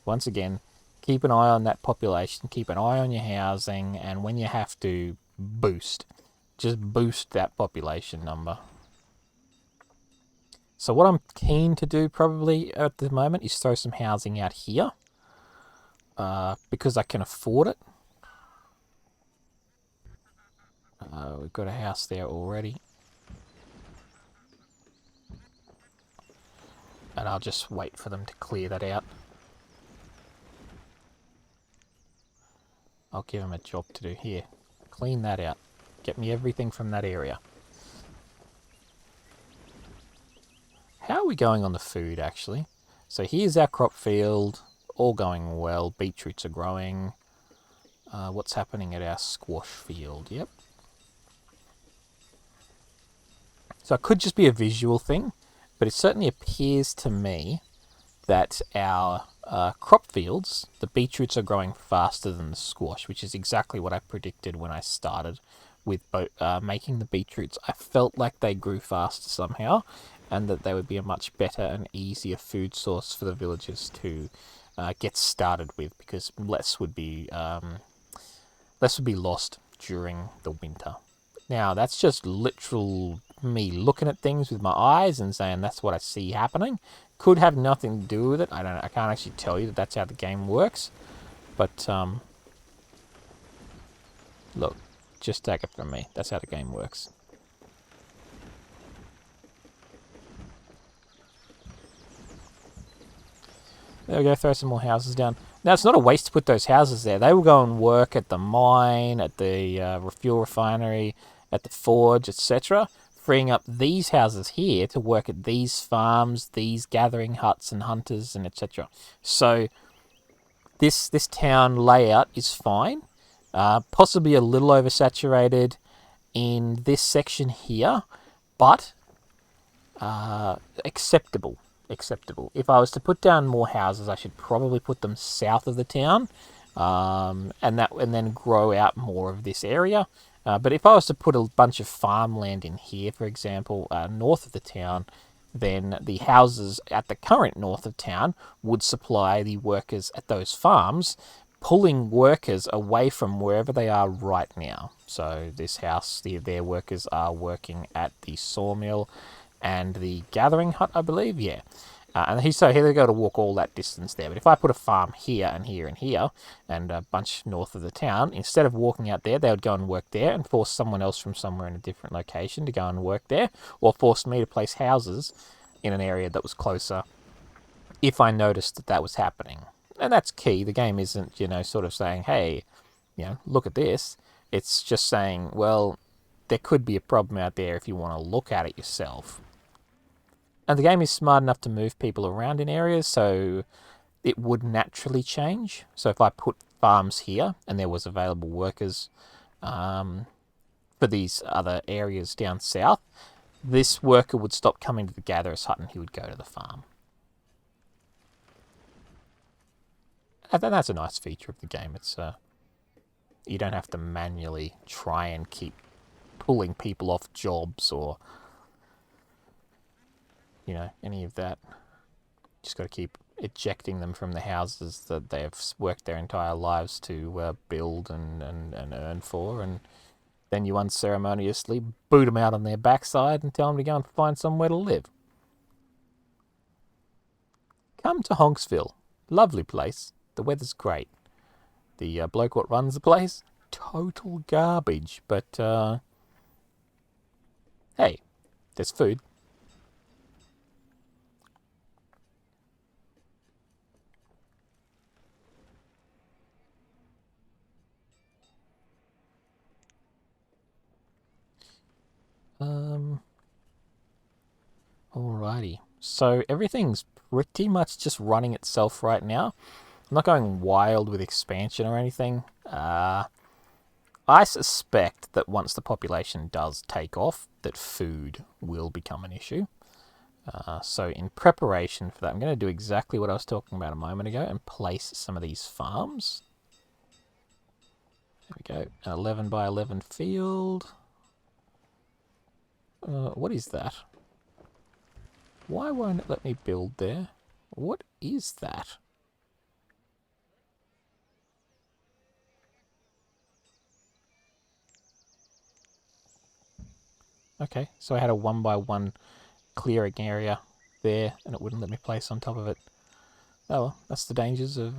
once again, keep an eye on that population, keep an eye on your housing, and when you have to, just boost that population number. So what I'm keen to do probably at the moment is throw some housing out here because I can afford it. We've got a house there already. And I'll just wait for them to clear that out. I'll give them a job to do here. Clean that out. Get me everything from that area. How are we going on the food, actually? So here's our crop field. All going well. Beetroots are growing. What's happening at our squash field? Yep. So it could just be a visual thing, but it certainly appears to me that our crop fields, the beetroots are growing faster than the squash, which is exactly what I predicted when I started with making the beetroots. I felt like they grew faster somehow, and that they would be a much better and easier food source for the villagers to get started with, because less would be lost during the winter. Now, that's just literal me looking at things with my eyes and saying that's what I see happening. Could have nothing to do with it. I can't actually tell you that that's how the game works. But look, just take it from me. That's how the game works. There we go. Throw some more houses down. Now, it's not a waste to put those houses there. They will go and work at the mine, at the fuel refinery, at the forge, etc., freeing up these houses here to work at these farms, these gathering huts and hunters, and etc. So this town layout is fine. Possibly a little oversaturated in this section here, but acceptable. If I was to put down more houses, I should probably put them south of the town, and then grow out more of this area. But if I was to put a bunch of farmland in here, for example, north of the town, then the houses at the current north of town would supply the workers at those farms, pulling workers away from wherever they are right now. So this house, their workers are working at the sawmill and the gathering hut, I believe, yeah. And here they go to walk all that distance there. But if I put a farm here and here and here, and a bunch north of the town, instead of walking out there, they would go and work there and force someone else from somewhere in a different location to go and work there, or force me to place houses in an area that was closer if I noticed that was happening. And that's key. The game isn't, sort of saying, hey, look at this. It's just saying, well, there could be a problem out there if you want to look at it yourself. And the game is smart enough to move people around in areas, so it would naturally change. So if I put farms here and there was available workers for these other areas down south, this worker would stop coming to the gatherer's hut and he would go to the farm. And that's a nice feature of the game. It's you don't have to manually try and keep pulling people off jobs or you know, any of that. Just got to keep ejecting them from the houses that they've worked their entire lives to build and earn for, and then you unceremoniously boot them out on their backside and tell them to go and find somewhere to live. Come to Honksville. Lovely place. The weather's great. The bloke what runs the place, total garbage. But, hey, there's food. Alrighty. So everything's pretty much just running itself right now. I'm not going wild with expansion or anything. I suspect that once the population does take off, that food will become an issue. So in preparation for that, I'm going to do exactly what I was talking about a moment ago and place some of these farms. There we go. An 11 by 11 field. What is that? Why won't it let me build there? What is that? Okay, so I had a 1 by 1 clearing area there, and it wouldn't let me place on top of it. Oh well, that's the dangers of...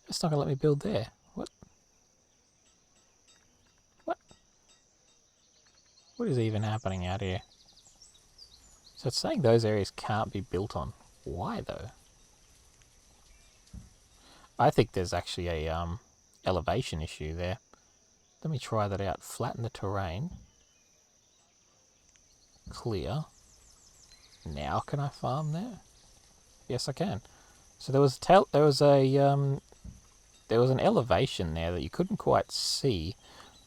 It's not going to let me build there. What? What? What is even happening out here? So it's saying those areas can't be built on. Why, though? I think there's actually a elevation issue there. Let me try that out. Flatten the terrain. Clear. Now can I farm there? Yes, I can. So there was an elevation there that you couldn't quite see,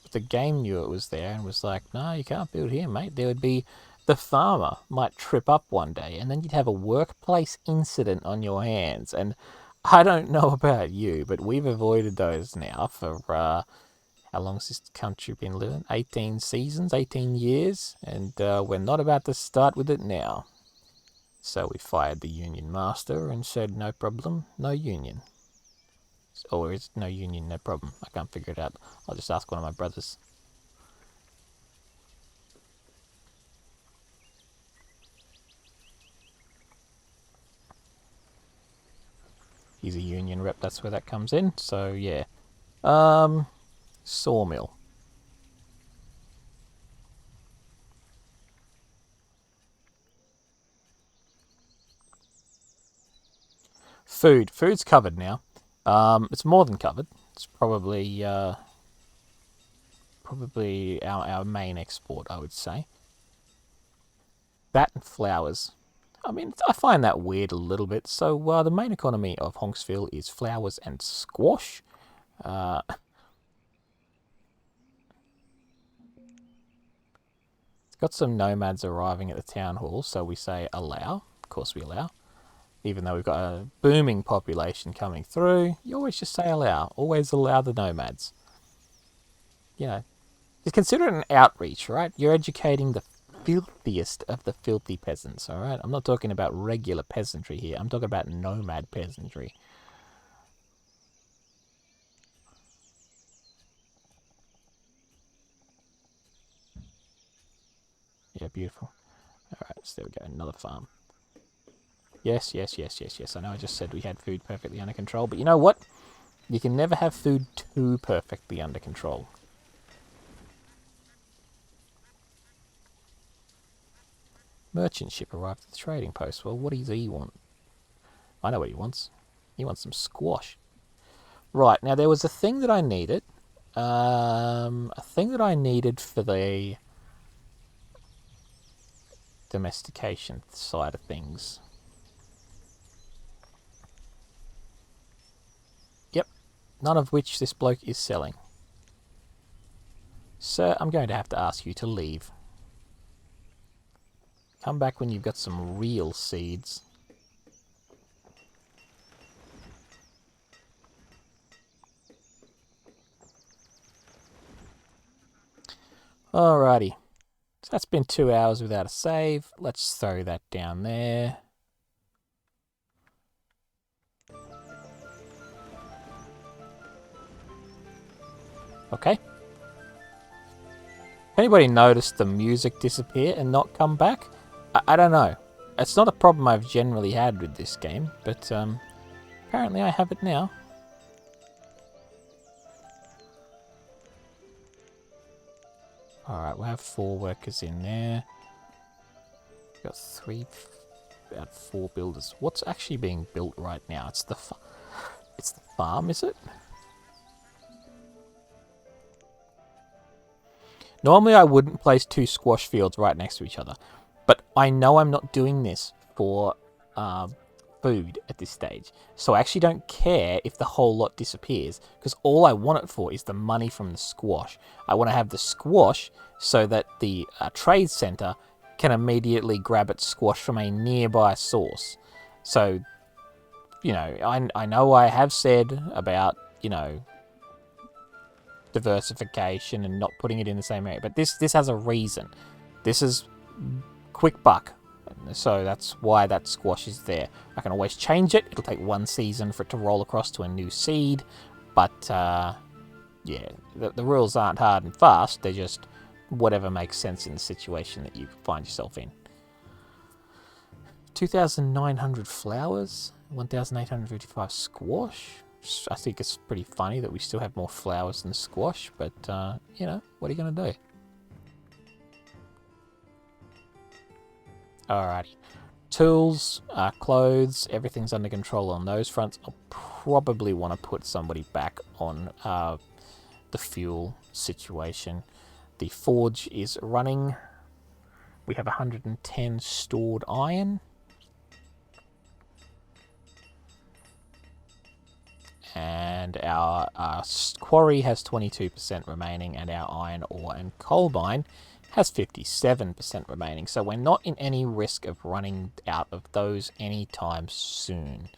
but the game knew it was there and was like, "No, you can't build here, mate." There would be the farmer might trip up one day, and then you'd have a workplace incident on your hands. And I don't know about you, but we've avoided those now for how long's this country been living? 18 seasons, 18 years, and we're not about to start with it now. So we fired the union master and said, no problem, no union. Or is no union, no problem? I can't figure it out. I'll just ask one of my brothers. He's a union rep, that's where that comes in. So, yeah. Sawmill. Food. Food's covered now. It's more than covered. It's probably our main export, I would say. That and flowers. I mean, I find that weird a little bit. So the main economy of Honksville is flowers and squash. It's got some nomads arriving at the town hall, so we say allow. Of course we allow. Even though we've got a booming population coming through, you always just say allow. Always allow the nomads. You know, just consider it an outreach, right? You're educating the filthiest of the filthy peasants, all right? I'm not talking about regular peasantry here. I'm talking about nomad peasantry. Yeah, beautiful. All right, so there we go. Another farm. Yes, yes, yes, yes, yes. I know I just said we had food perfectly under control, but you know what? You can never have food too perfectly under control. Merchant ship arrived at the trading post. Well, what does he want? I know what he wants. He wants some squash. Right, now there was a thing that I needed. A thing that I needed for the domestication side of things. Yep, none of which this bloke is selling. Sir, I'm going to have to ask you to leave. Come back when you've got some real seeds. Alrighty. So that's been 2 hours without a save. Let's throw that down there. Okay. Anybody noticed the music disappear and not come back? I don't know. It's not a problem I've generally had with this game, but apparently I have it now. Alright, we'll have 4 workers in there. We've got about 4 builders. What's actually being built right now? It's the farm, is it? Normally I wouldn't place 2 squash fields right next to each other, but I know I'm not doing this for food at this stage, so I actually don't care if the whole lot disappears, because all I want it for is the money from the squash. I want to have the squash so that the trade center can immediately grab its squash from a nearby source. So, you know, I know I have said about, you know, diversification and not putting it in the same area, but this has a reason. This is quick buck, so that's why that squash is there. I can always change it. It'll take 1 season for it to roll across to a new seed, but yeah, the rules aren't hard and fast. They're just whatever makes sense in the situation that you find yourself in. 2,900 flowers, 1,855 squash. I think it's pretty funny that we still have more flowers than squash, but, you know, what are you going to do? Alrighty. Tools, clothes, everything's under control on those fronts. I'll probably want to put somebody back on the fuel situation. The forge is running. We have 110 stored iron. And our quarry has 22% remaining, and our iron ore and coal mine has 57% remaining. So we're not in any risk of running out of those anytime soon.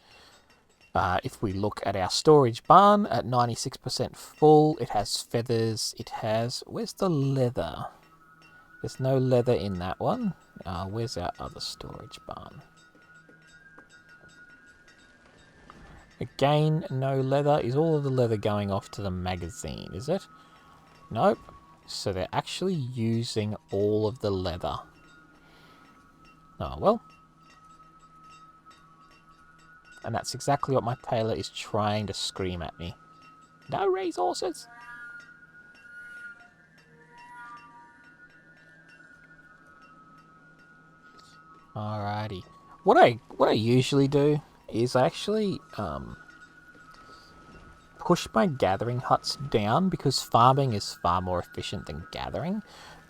If we look at our storage barn at 96% full, it has feathers, it has... Where's the leather? There's no leather in that one. Where's our other storage barn? Again, no leather. Is all of the leather going off to the magazine, is it? Nope. So they're actually using all of the leather. Oh, well. And that's exactly what my tailor is trying to scream at me. No resources! Alrighty. What I usually do is I actually push my gathering huts down, because farming is far more efficient than gathering.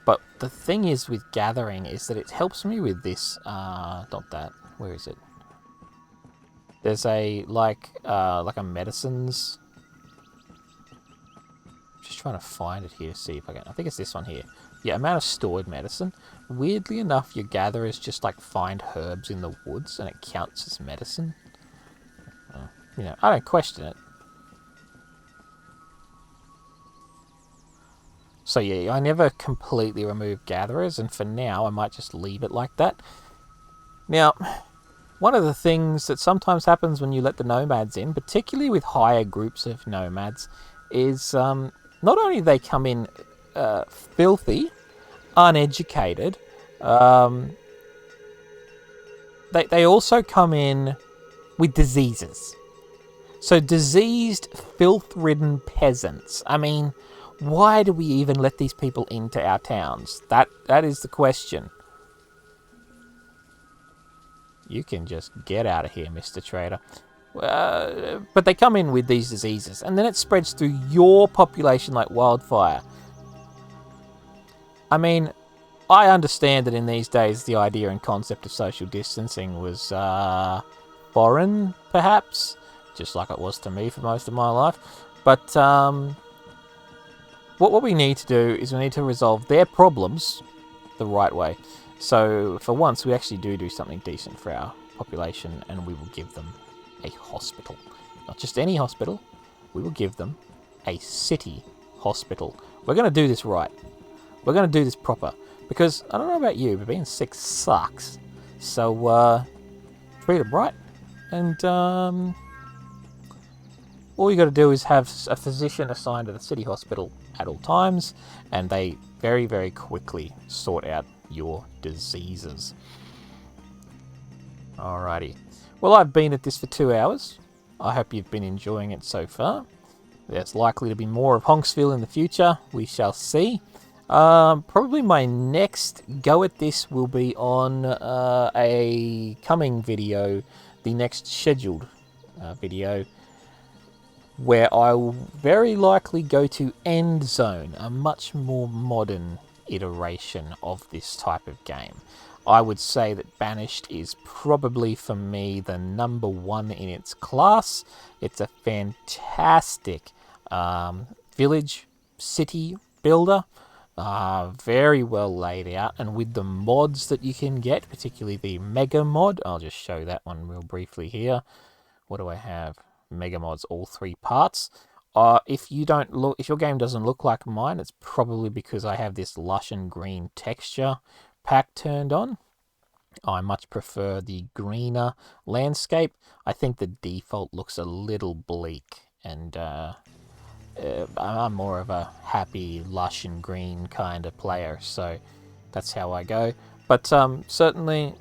But the thing is with gathering is that it helps me with this, not that, where is it? There's a, like a medicines. Just trying to find it here to see if I can. I think it's this one here. Yeah, amount of stored medicine. Weirdly enough, your gatherers just like find herbs in the woods and it counts as medicine. You know, I don't question it. So yeah, I never completely remove gatherers, and for now I might just leave it like that. Now, one of the things that sometimes happens when you let the nomads in, particularly with higher groups of nomads, is not only do they come in filthy, uneducated, they also come in with diseases. So diseased, filth-ridden peasants. I mean, why do we even let these people into our towns? That is the question. You can just get out of here, Mr. Trader. But they come in with these diseases, and then it spreads through your population like wildfire. I mean, I understand that in these days the idea and concept of social distancing was foreign, perhaps, just like it was to me for most of my life. But what we need to do is we need to resolve their problems the right way. So for once, we actually do something decent for our population, and we will give them a hospital. Not just any hospital, we will give them a city hospital. We're going to do this right. we're going to do this proper. Because, I don't know about you, but being sick sucks. So, treat it right. And, all you got to do is have a physician assigned to the city hospital at all times, and they very, very quickly sort out your diseases. Alrighty. Well, I've been at this for 2 hours. I hope you've been enjoying it so far. There's likely to be more of Honksville in the future. We shall see. Probably my next go at this will be on a coming video, the next scheduled video, where I will very likely go to End Zone, a much more modern iteration of this type of game. I would say that Banished is probably, for me, the number one in its class. It's a fantastic village, city builder. Very well laid out, and with the mods that you can get, particularly the Megamod, I'll just show that one real briefly here. What do I have? Megamods, all 3 parts. If your game doesn't look like mine, it's probably because I have this lush and green texture pack turned on. I much prefer the greener landscape. I think the default looks a little bleak, and I'm more of a happy, lush and green kind of player, so that's how I go. But certainly,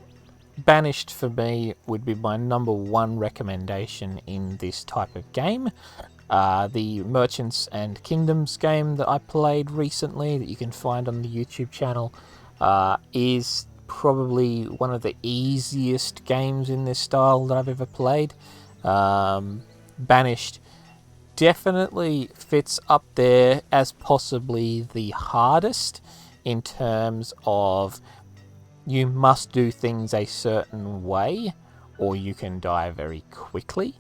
Banished for me would be my number one recommendation in this type of game. The Merchants and Kingdoms game that I played recently, that you can find on the YouTube channel, is probably one of the easiest games in this style that I've ever played. Banished definitely fits up there as possibly the hardest, in terms of you must do things a certain way or you can die very quickly.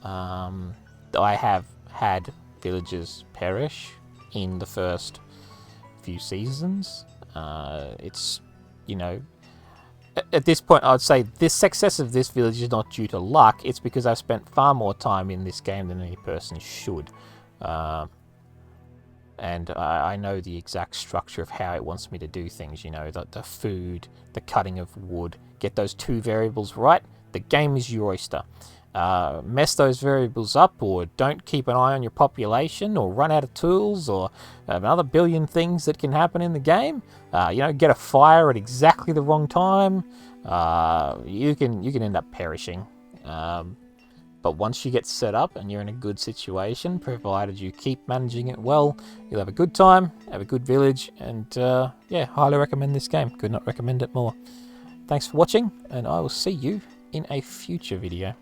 I have had villagers perish in the first few seasons. It's, you know, at this point, I'd say this success of this village is not due to luck. It's because I've spent far more time in this game than any person should. And I know the exact structure of how it wants me to do things. You know, the food, the cutting of wood. Get those 2 variables right, the game is your oyster. Mess those variables up, or don't keep an eye on your population, or run out of tools, or another billion things that can happen in the game. You know, get a fire at exactly the wrong time. You can end up perishing. But once you get set up and you're in a good situation, provided you keep managing it well, you'll have a good time, have a good village, and yeah, highly recommend this game. Could not recommend it more. Thanks for watching, and I will see you in a future video.